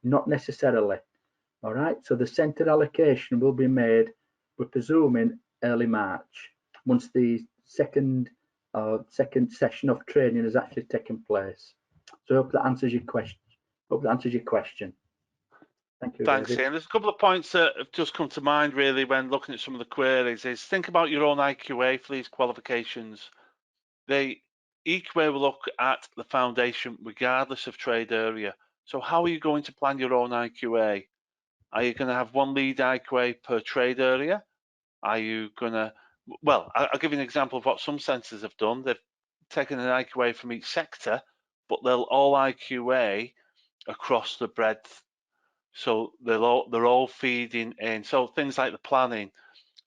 not necessarily. All right, so the centre allocation will be made, we're presuming, early March, once the second session of training has actually taken place. So I hope that answers your question. Thank you. Thanks, David. Ian. There's a couple of points that have just come to mind really when looking at some of the queries. Is think about your own IQA for these qualifications. The EQA will look at the foundation regardless of trade area. So how are you going to plan your own IQA? Are you going to have one lead IQA per trade area? Are you going to, well, I'll give you an example of what some centres have done. They've taken an IQA from each sector, but they'll all IQA across the breadth. So they're all feeding in. So things like the planning,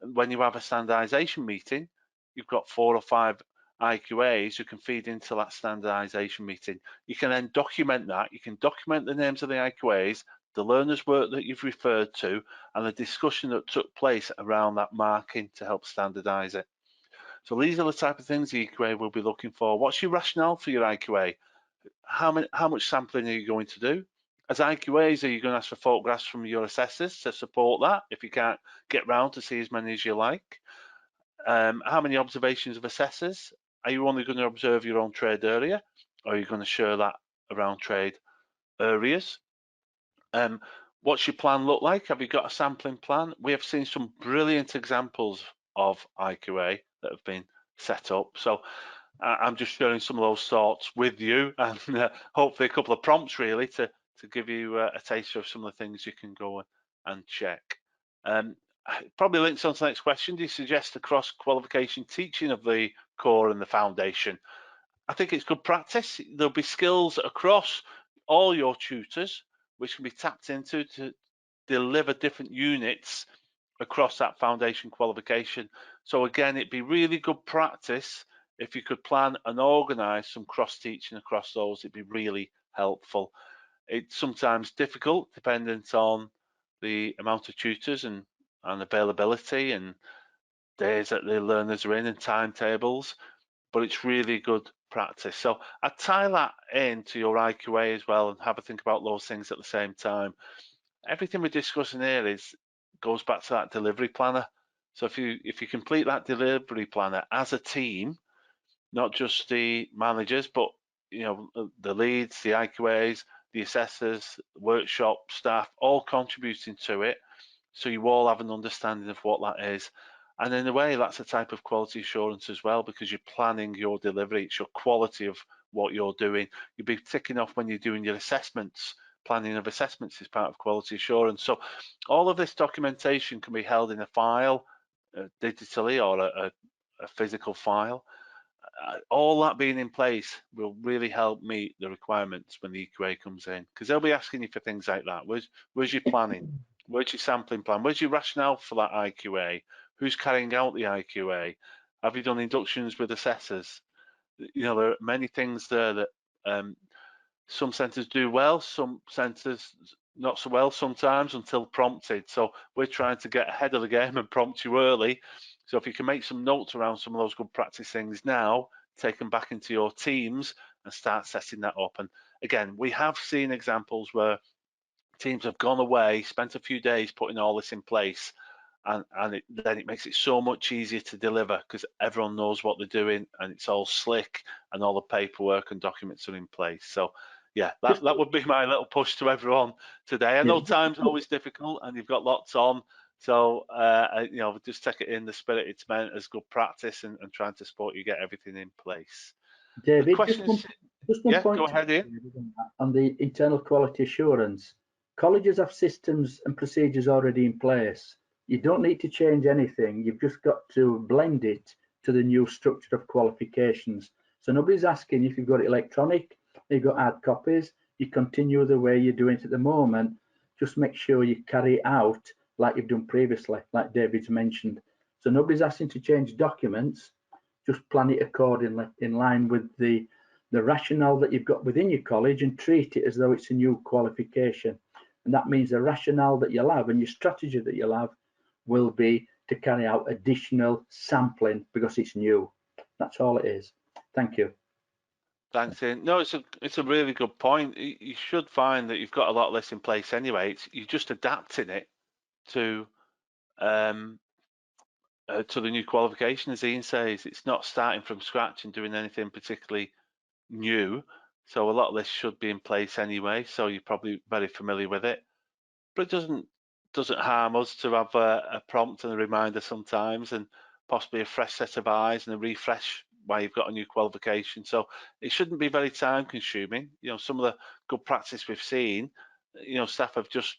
when you have a standardization meeting, you've got 4 or 5 IQAs who can feed into that standardization meeting. You can then document that. You can document the names of the IQAs, the learners' work that you've referred to, and the discussion that took place around that marking to help standardize it. So these are the type of things the EQA will be looking for. What's your rationale for your IQA? How much sampling are you going to do? As IQAs, are you going to ask for photographs from your assessors to support that if you can't get round to see as many as you like? How many observations of assessors? Are you only going to observe your own trade area, or are you going to share that around trade areas? What's your plan look like? Have you got a sampling plan? We have seen some brilliant examples of IQA that have been set up. So I'm just sharing some of those thoughts with you, and hopefully a couple of prompts really to give you a taste of some of the things you can go and check. Probably links on to the next question. Do you suggest a cross-qualification teaching of the core and the foundation? I think it's good practice. There'll be skills across all your tutors which can be tapped into to deliver different units across that foundation qualification. So again, it'd be really good practice if you could plan and organise some cross-teaching across those. It'd be really helpful. It's sometimes difficult, dependent on the amount of tutors and availability and days that the learners are in and timetables, but it's really good practice. So I tie that into your IQA as well and have a think about those things at the same time. Everything we're discussing here goes back to that delivery planner. So if you complete that delivery planner as a team, not just the managers, but you know, the leads, the IQAs, the assessors, workshop staff, all contributing to it, so you all have an understanding of what that is. And in a way, that's a type of quality assurance as well, because you're planning your delivery. It's your quality of what you're doing. You'll be ticking off when you're doing your assessments. Planning of assessments is part of quality assurance. So all of this documentation can be held in a file, digitally, or a physical file. All that being in place will really help meet the requirements when the EQA comes in, because they'll be asking you for things like that. Where's your planning? Where's your sampling plan? Where's your rationale for that IQA? Who's carrying out the IQA? Have you done inductions with assessors? You know, there are many things there that some centres do well, some centres not so well sometimes until prompted. So we're trying to get ahead of the game and prompt you early. So if you can make some notes around some of those good practice things now, take them back into your teams and start setting that up. And again, we have seen examples where teams have gone away, spent a few days putting all this in place, and then it makes it so much easier to deliver because everyone knows what they're doing and it's all slick and all the paperwork and documents are in place. So yeah, that would be my little push to everyone today. I know time's always difficult and you've got lots on, so you know, just take it in the spirit it's meant as good practice and trying to support you get everything in place. David, just one point. Go ahead, Ian. On the internal quality assurance, colleges have systems and procedures already in place. You don't need to change anything. You've just got to blend it to the new structure of qualifications. So nobody's asking if you've got it electronic, you've got hard copies, you continue the way you're doing it at the moment. Just make sure you carry it out like you've done previously, like David's mentioned. So nobody's asking to change documents, just plan it accordingly in line with the the rationale that you've got within your college and treat it as though it's a new qualification. And that means the rationale that you'll have and your strategy that you'll have will be to carry out additional sampling because it's new. That's all it is. Thank you. Thanks, Ian. No, it's a really good point. You should find that you've got a lot of this in place anyway. You're just adapting it to the new qualification, as Ian says. It's not starting from scratch and doing anything particularly new. So a lot of this should be in place anyway. So you're probably very familiar with it. But it doesn't harm us to have a prompt and a reminder sometimes, and possibly a fresh set of eyes and a refresh while you've got a new qualification. So it shouldn't be very time consuming. You know, some of the good practice we've seen, you know, staff have just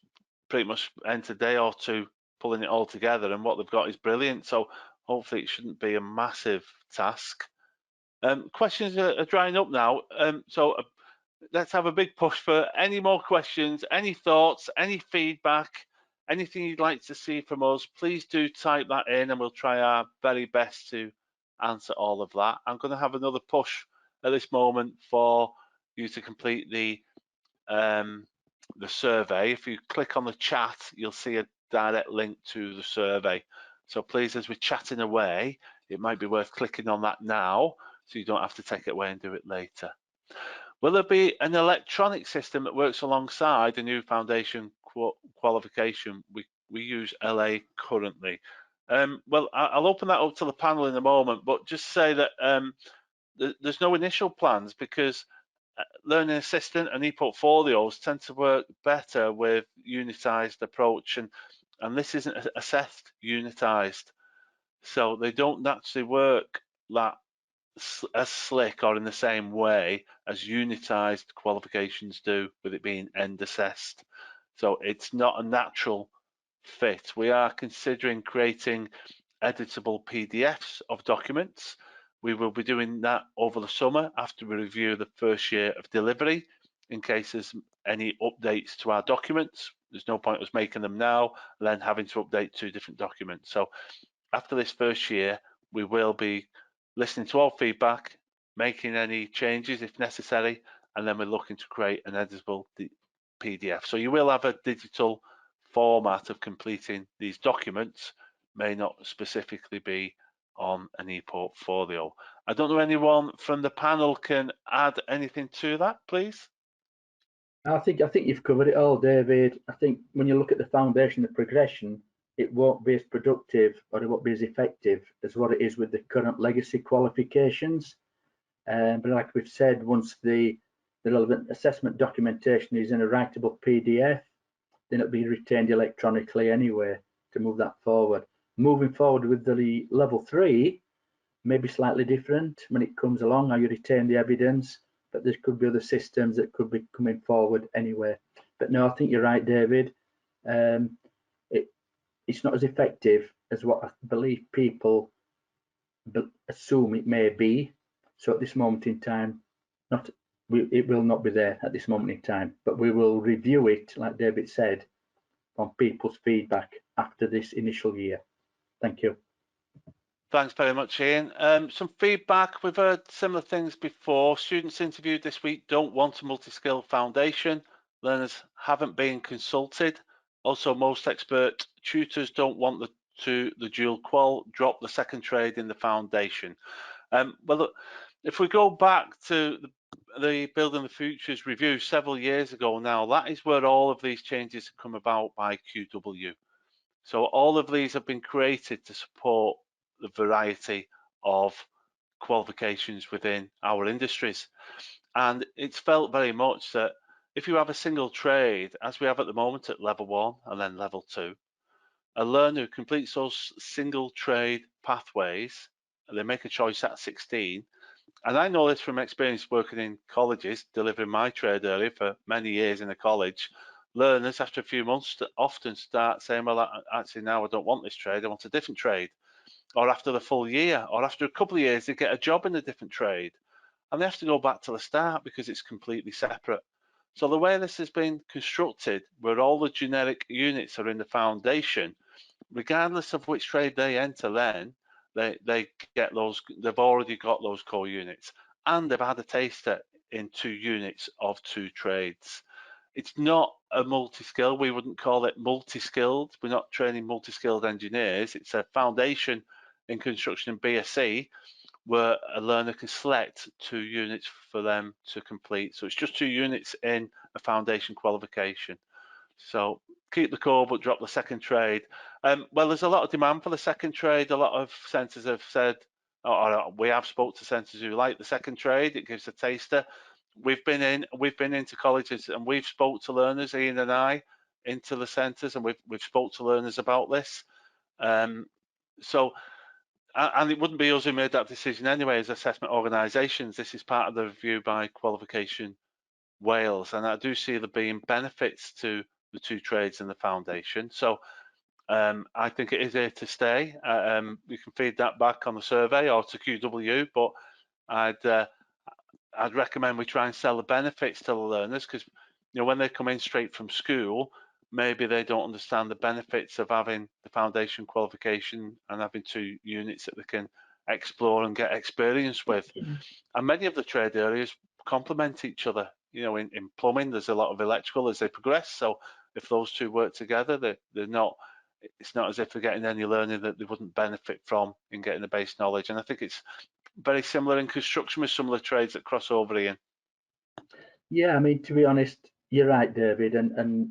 pretty much entered a day or two pulling it all together, and what they've got is brilliant. So hopefully it shouldn't be a massive task. Questions are drying up now. So let's have a big push for any more questions, any thoughts, any feedback, anything you'd like to see from us. Please do type that in and we'll try our very best to answer all of that. I'm going to have another push at this moment for you to complete the survey. If you click on the chat, you'll see a direct link to the survey. So please, as we're chatting away, it might be worth clicking on that now so you don't have to take it away and do it later. Will there be an electronic system that works alongside the new foundation qualification? We use LA currently. Well, I'll open that up to the panel in a moment, but just say that there's no initial plans because Learning Assistant and e-portfolios tend to work better with unitized approach, and this isn't assessed unitized, so they don't naturally work that as slick or in the same way as unitized qualifications do, with it being end assessed. So it's not a natural fit. We are considering creating editable PDFs of documents. We will be doing that over the summer after we review the first year of delivery in case there's any updates to our documents. There's no point us making them now and then having to update 2 different documents. So after this first year, we will be listening to all feedback, making any changes if necessary, and then we're looking to create an editable PDF. So you will have a digital format of completing these documents, may not specifically be on an e-portfolio. I don't know anyone from the panel can add anything to that, please. I think you've covered it all, David. I think when you look at the foundation of progression, it won't be as productive or it won't be as effective as what it is with the current legacy qualifications. But like we've said, once the relevant assessment documentation is in a writable PDF, then it'll be retained electronically anyway to move that forward. Moving forward with the level 3 may be slightly different when it comes along, how you retain the evidence, but there could be other systems that could be coming forward anyway. But no, I think you're right, David. It's not as effective as what I believe people assume it may be. So at this moment in time, it will not be there at this moment in time, but we will review it, like David said, on people's feedback after this initial year. Thank you. Thanks very much, Ian. Some feedback. We've heard similar things before. Students interviewed this week don't want a multi-skill foundation. Learners haven't been consulted. Also, most expert tutors don't want the dual qual, drop the second trade in the foundation. Well, look, if we go back to the Building the Futures review several years ago now, that is where all of these changes have come about by QW. So all of these have been created to support the variety of qualifications within our industries. And it's felt very much that if you have a single trade, as we have at the moment at level 1 and then level 2, a learner who completes those single trade pathways, and they make a choice at 16, and I know this from experience working in colleges, delivering my trade earlier for many years in a college, learners after a few months often start saying, well, actually now I don't want this trade, I want a different trade. Or after the full year, or after a couple of years, they get a job in a different trade. And they have to go back to the start because it's completely separate. So the way this has been constructed, where all the generic units are in the foundation, regardless of which trade they enter then, they get those, they've already got those core units. and they've had a taster in 2 units of 2 trades. It's not a multi-skill. We wouldn't call it multi-skilled. We're not training multi-skilled engineers. It's a foundation in construction and BSc where a learner can select 2 units for them to complete. So it's just 2 units in a foundation qualification. So keep the core but drop the second trade. Well, there's a lot of demand for the second trade. A lot of centres have said, or we have spoke to centres who like the second trade. It gives a taster. We've been into colleges and we've spoke to learners, Ian and I, into the centres, and we've spoke to learners about this. So, and it wouldn't be us who made that decision anyway as assessment organisations. This is part of the review by Qualification Wales, and I do see there being benefits to the 2 trades and the foundation. So I think it is here to stay. You can feed that back on the survey or to QW, but I'd recommend we try and sell the benefits to the learners, because when they come in straight from school, maybe they don't understand the benefits of having the foundation qualification and having 2 units that they can explore and get experience with. And many of the trade areas complement each other. In plumbing, there's a lot of electrical as they progress. So if those 2 work together, they're not. It's not as if they're getting any learning that they wouldn't benefit from in getting the base knowledge. And I think it's very similar in construction with some of the trades that cross over, Ian. Yeah, I mean, to be honest, you're right, David, and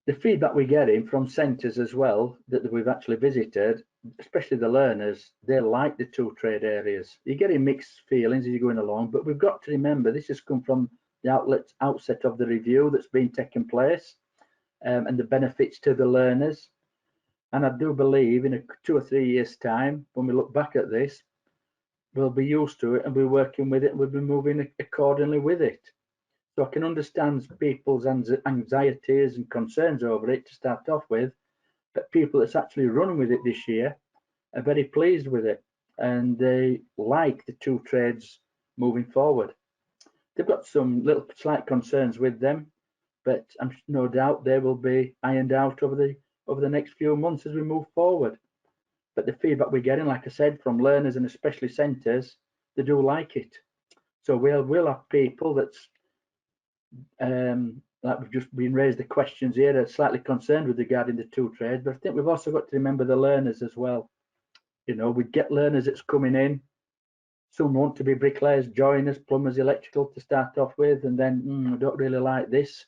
the feedback we're getting from centres as well that we've actually visited, especially the learners, they like the 2 trade areas. You're getting mixed feelings as you're going along, but we've got to remember this has come from the outset of the review that's been taking place, and the benefits to the learners. And I do believe in 2 or 3 years' time, when we look back at this, we'll be used to it and we're working with it and we'll be moving accordingly with it. So I can understand people's anxieties and concerns over it to start off with, but people that's actually running with it this year are very pleased with it, and they like the 2 trades moving forward. They've got some little slight concerns with them, but I'm no doubt they will be ironed out over the next few months as we move forward. But the feedback we're getting, like I said, from learners and especially centres, they do like it. So we'll have people that's like we've just been raised the questions here, are slightly concerned with regarding the 2 trades, but I think we've also got to remember the learners as well. We get learners that's coming in. Some want to be bricklayers, joiners, plumbers, electrical to start off with, and then I don't really like this.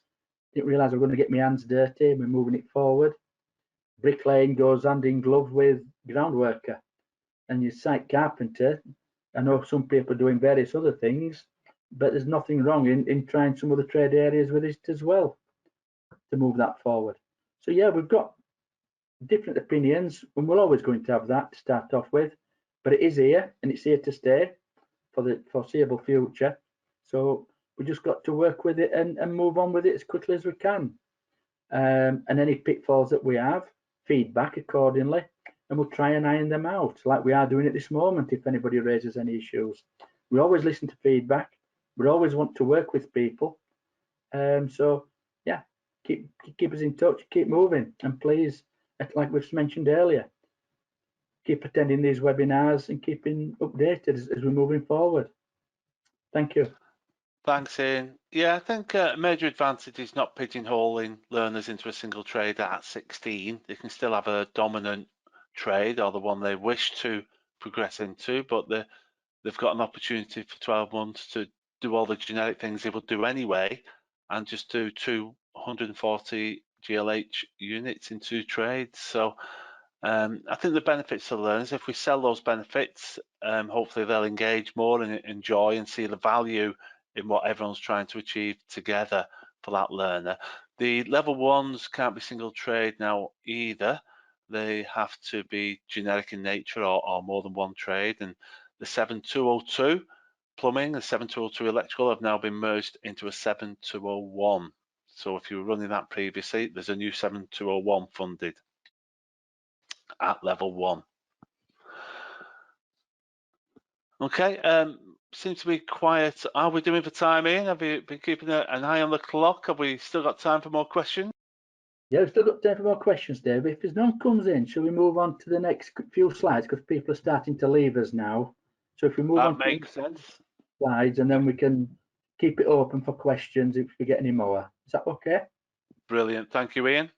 Didn't realise I'm going to get my hands dirty. We're moving it forward. Bricklaying goes hand in glove with ground worker, and your site carpenter. I know some people are doing various other things, but there's nothing wrong in trying some of the trade areas with it as well to move that forward. So yeah, we've got different opinions, and we're always going to have that to start off with, but it is here and it's here to stay for the foreseeable future. So we just got to work with it and move on with it as quickly as we can. And any pitfalls that we have, feedback accordingly, and we'll try and iron them out like we are doing at this moment. If anybody raises any issues, we always listen to feedback. We always want to work with people. So yeah, keep us in touch, keep moving, and please, like we've mentioned earlier, keep attending these webinars and keeping updated as we're moving forward. Thank you. Thanks, Ian. Yeah, I think a major advantage is not pigeonholing learners into a single trade at 16. They can still have a dominant trade or the one they wish to progress into, but they've got an opportunity for 12 months to do all the generic things they would do anyway and just do 240 GLH units in 2 trades. So I think the benefits to the learners, if we sell those benefits, hopefully they'll engage more and enjoy and see the value in what everyone's trying to achieve together for that learner. The level 1s can't be single trade now either. They have to be generic in nature or more than 1 trade. And the 7202 plumbing, the 7202 electrical have now been merged into a 7201. So if you were running that previously, there's a new 7201 funded at level 1. Okay, seems to be quiet. Are we doing for time, Ian? Have you been keeping an eye on the clock? Have we still got time for more questions? Yeah, we've still got time for more questions, Dave. If there's none comes in, shall we move on to the next few slides? Because people are starting to leave us now. So if we move on. That makes sense. slides, and then we can keep it open for questions if we get any more. Is that okay? Brilliant. Thank you, Ian.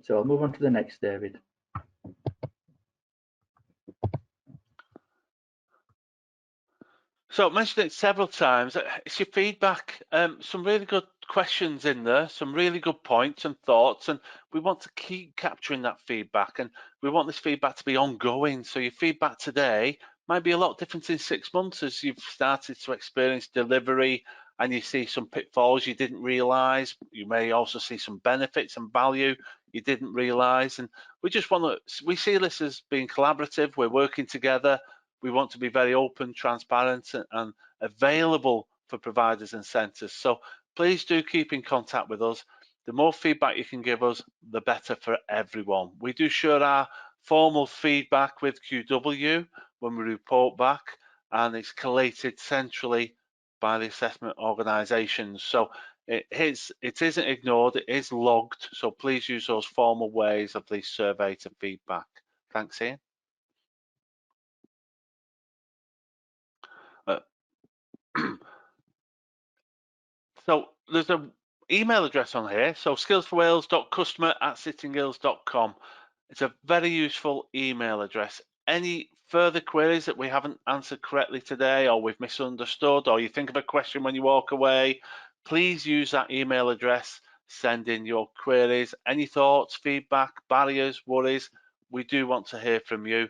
So I'll move on to the next, David. So I've mentioned it several times. It's your feedback. Some really good questions in there, some really good points and thoughts, and we want to keep capturing that feedback, and we want this feedback to be ongoing. So your feedback today might be a lot different in 6 months as you've started to experience delivery and you see some pitfalls you didn't realize. You may also see some benefits and value you didn't realize. And we just want to, we see this as being collaborative. We're working together. We want to be very open, transparent, and available for providers and centres. So please do keep in contact with us. The more feedback you can give us, the better for everyone. We do share our formal feedback with QW when we report back, and it's collated centrally by the assessment organisations. So it isn't ignored, it is logged. So please use those formal ways of the survey to feedback. Thanks, Ian. So there's an email address on here. So skillsforwales.customer@sittingills.com. It's a very useful email address. Any further queries that we haven't answered correctly today, or we've misunderstood, or you think of a question when you walk away, please use that email address. Send in your queries, any thoughts, feedback, barriers, worries. We do want to hear from you.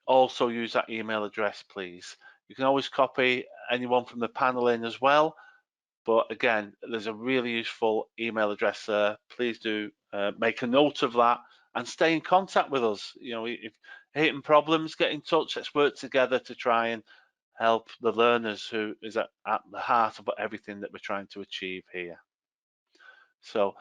Also use that email address, please. You can always copy anyone from the panel in as well. But again, there's a really useful email address there. Please do make a note of that and stay in contact with us. You know, if you're hitting problems, get in touch. Let's work together to try and help the learners, who is at the heart of everything that we're trying to achieve here. So,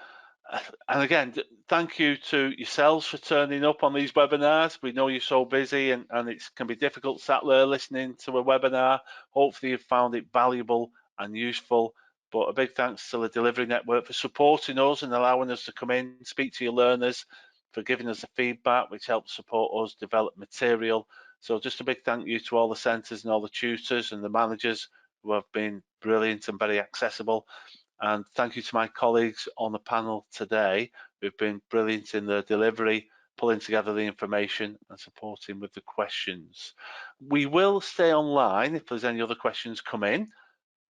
and again, thank you to yourselves for turning up on these webinars. We know you're so busy, and it can be difficult sat there listening to a webinar. Hopefully you've found it valuable and useful. But a big thanks to the Delivery Network for supporting us and allowing us to come in, speak to your learners, for giving us the feedback, which helps support us develop material. So just a big thank you to all the centres and all the tutors and the managers who have been brilliant and very accessible. And thank you to my colleagues on the panel today who've been brilliant in the delivery, pulling together the information and supporting with the questions. We will stay online if there's any other questions come in.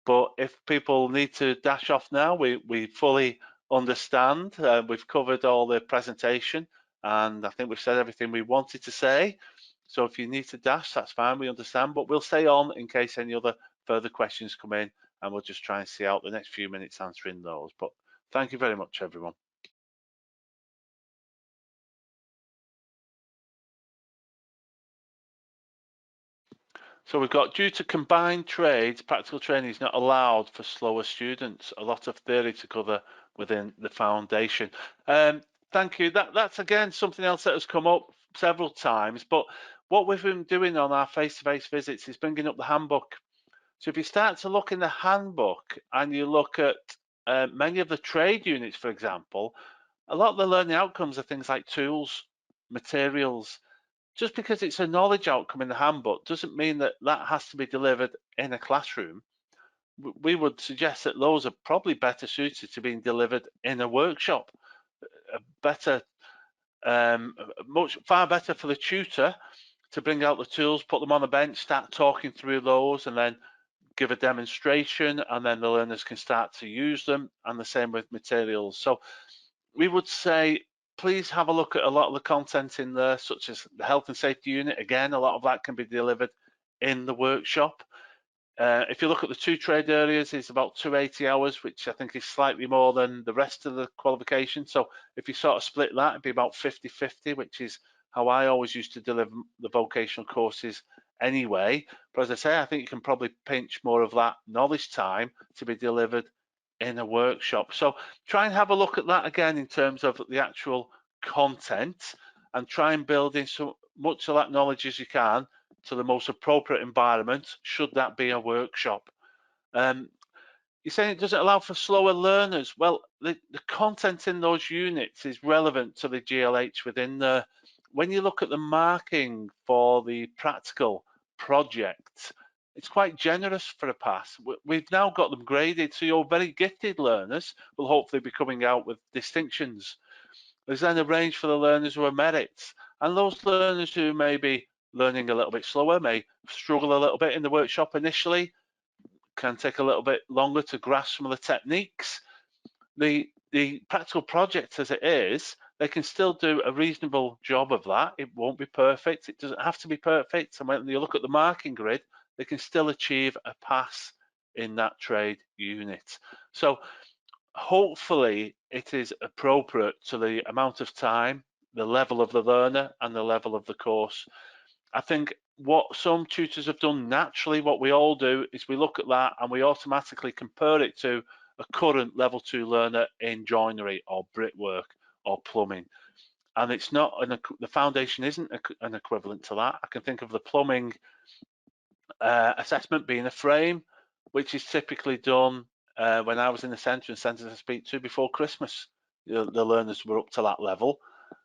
But if people need to dash off now, we fully understand. We've covered all the presentation, and I think we've said everything we wanted to say. So if you need to dash, that's fine, we understand. But we'll stay on in case any other further questions come in, and we'll just try and see out the next few minutes answering those. But thank you very much, everyone. So we've got, due to combined trades, practical training is not allowed for slower students. A lot of theory to cover within the foundation. Thank you. That's again something else that has come up several times. But what we've been doing on our face-to-face visits is bringing up the handbook. So if you start to look in the handbook and you look at many of the trade units, for example, a lot of the learning outcomes are things like tools, materials. Just because it's a knowledge outcome in the handbook doesn't mean that that has to be delivered in a classroom. We would suggest that those are probably better suited to being delivered in a workshop. Far better for the tutor to bring out the tools, put them on a bench, start talking through those, and then give a demonstration, and then the learners can start to use them, and the same with materials. So we would say, please have a look at a lot of the content in there, such as the health and safety unit. Again, a lot of that can be delivered in the workshop. If you look at the two trade areas, it's about 280 hours, which I think is slightly more than the rest of the qualification. So if you sort of split that, it'd be about 50-50, which is how I always used to deliver the vocational courses anyway. But as I say, I think you can probably pinch more of that knowledge time to be delivered in a workshop. So try and have a look at that again in terms of the actual content, and try and build in so much of that knowledge as you can to the most appropriate environment, should that be a workshop. You're saying it doesn't allow for slower learners. Well, the content in those units is relevant to the GLH within there. When you look at the marking for the practical project, it's quite generous for a pass. We've now got them graded, so your very gifted learners will hopefully be coming out with distinctions. There's then a range for the learners who are merits, and those learners who may be learning a little bit slower, may struggle a little bit in the workshop initially, can take a little bit longer to grasp some of the techniques. The practical project as it is, they can still do a reasonable job of that. It won't be perfect. It doesn't have to be perfect. And when you look at the marking grid, they can still achieve a pass in that trade unit. So hopefully it is appropriate to the amount of time, the level of the learner, and the level of the course. I think what some tutors have done naturally, what we all do, is we look at that and we automatically compare it to a current level 2 learner in joinery or brickwork or plumbing. And it's not, the foundation isn't an equivalent to that. I can think of the plumbing assessment being a frame, which is typically done when I was in the centre and centres I speak to before Christmas. The learners were up to that level.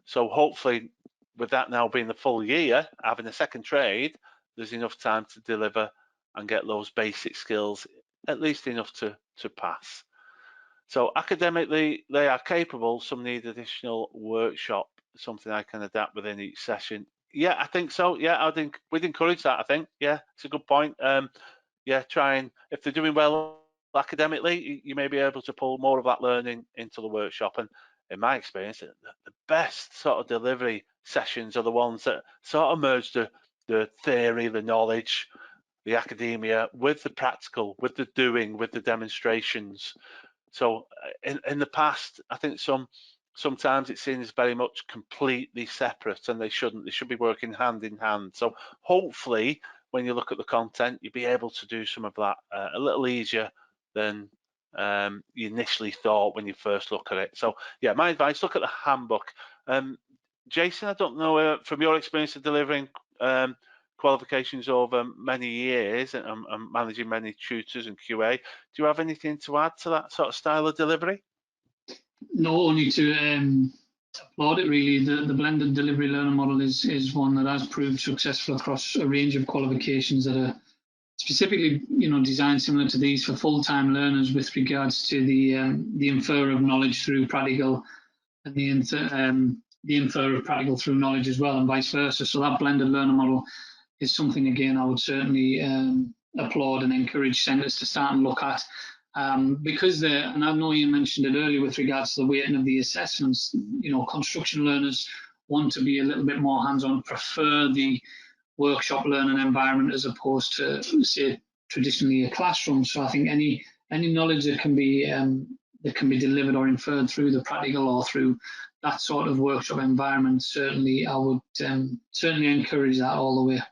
So hopefully, with that now being the full year, having a second trade, there's enough time to deliver and get those basic skills, at least enough to pass. So academically, they are capable. Some need additional workshop, something I can adapt within each session. Yeah, I think so. Yeah, I think we'd encourage that. I think, yeah, it's a good point. Yeah, try and, if they're doing well academically, you may be able to pull more of that learning into the workshop. And in my experience, the best sort of delivery sessions are the ones that sort of merge the theory, the knowledge, the academia with the practical, with the doing, with the demonstrations. So in the past, I think sometimes it seems very much completely separate, and they shouldn't. They should be working hand in hand. So hopefully, when you look at the content, you'll be able to do some of that a little easier than you initially thought when you first look at it. So yeah, my advice: look at the handbook. Jason, I don't know from your experience of delivering qualifications over many years and managing many tutors and QA, do you have anything to add to that sort of style of delivery? No, only to applaud it really. The blended delivery learner model is one that has proved successful across a range of qualifications that are specifically, designed similar to these for full-time learners with regards to the infer of knowledge through practical and the infer of practical through knowledge as well, and vice versa. So that blended learner model is something, again, I would certainly applaud and encourage centres to start and look at. Because and I know you mentioned it earlier with regards to the weighting of the assessments, construction learners want to be a little bit more hands-on, prefer the workshop learning environment as opposed to, say, traditionally a classroom. So I think any knowledge that can be delivered or inferred through the practical or through that sort of workshop environment, certainly I would certainly encourage that all the way.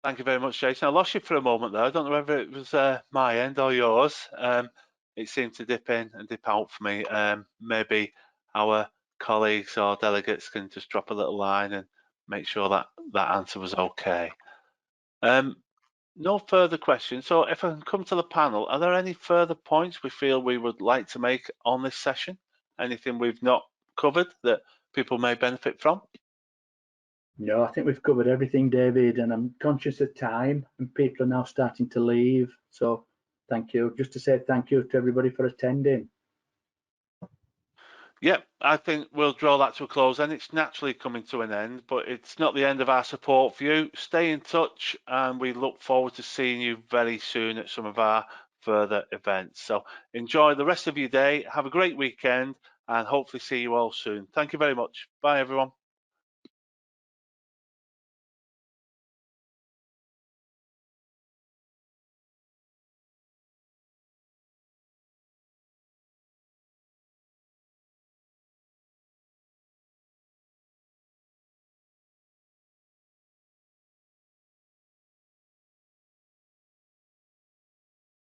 Thank you very much, Jason. I lost you for a moment there. I don't know whether it was my end or yours. It seemed to dip in and dip out for me. Maybe our colleagues or delegates can just drop a little line and make sure that that answer was okay. No further questions. So if I can come to the panel, are there any further points we feel we would like to make on this session? Anything we've not covered that people may benefit from? No, I think we've covered everything, David, and I'm conscious of time and people are now starting to leave. So thank you. Just to say thank you to everybody for attending. Yep, I think we'll draw that to a close, and it's naturally coming to an end, but it's not the end of our support for you. Stay in touch, and we look forward to seeing you very soon at some of our further events. So enjoy the rest of your day, have a great weekend, and hopefully see you all soon. Thank you very much. Bye, everyone.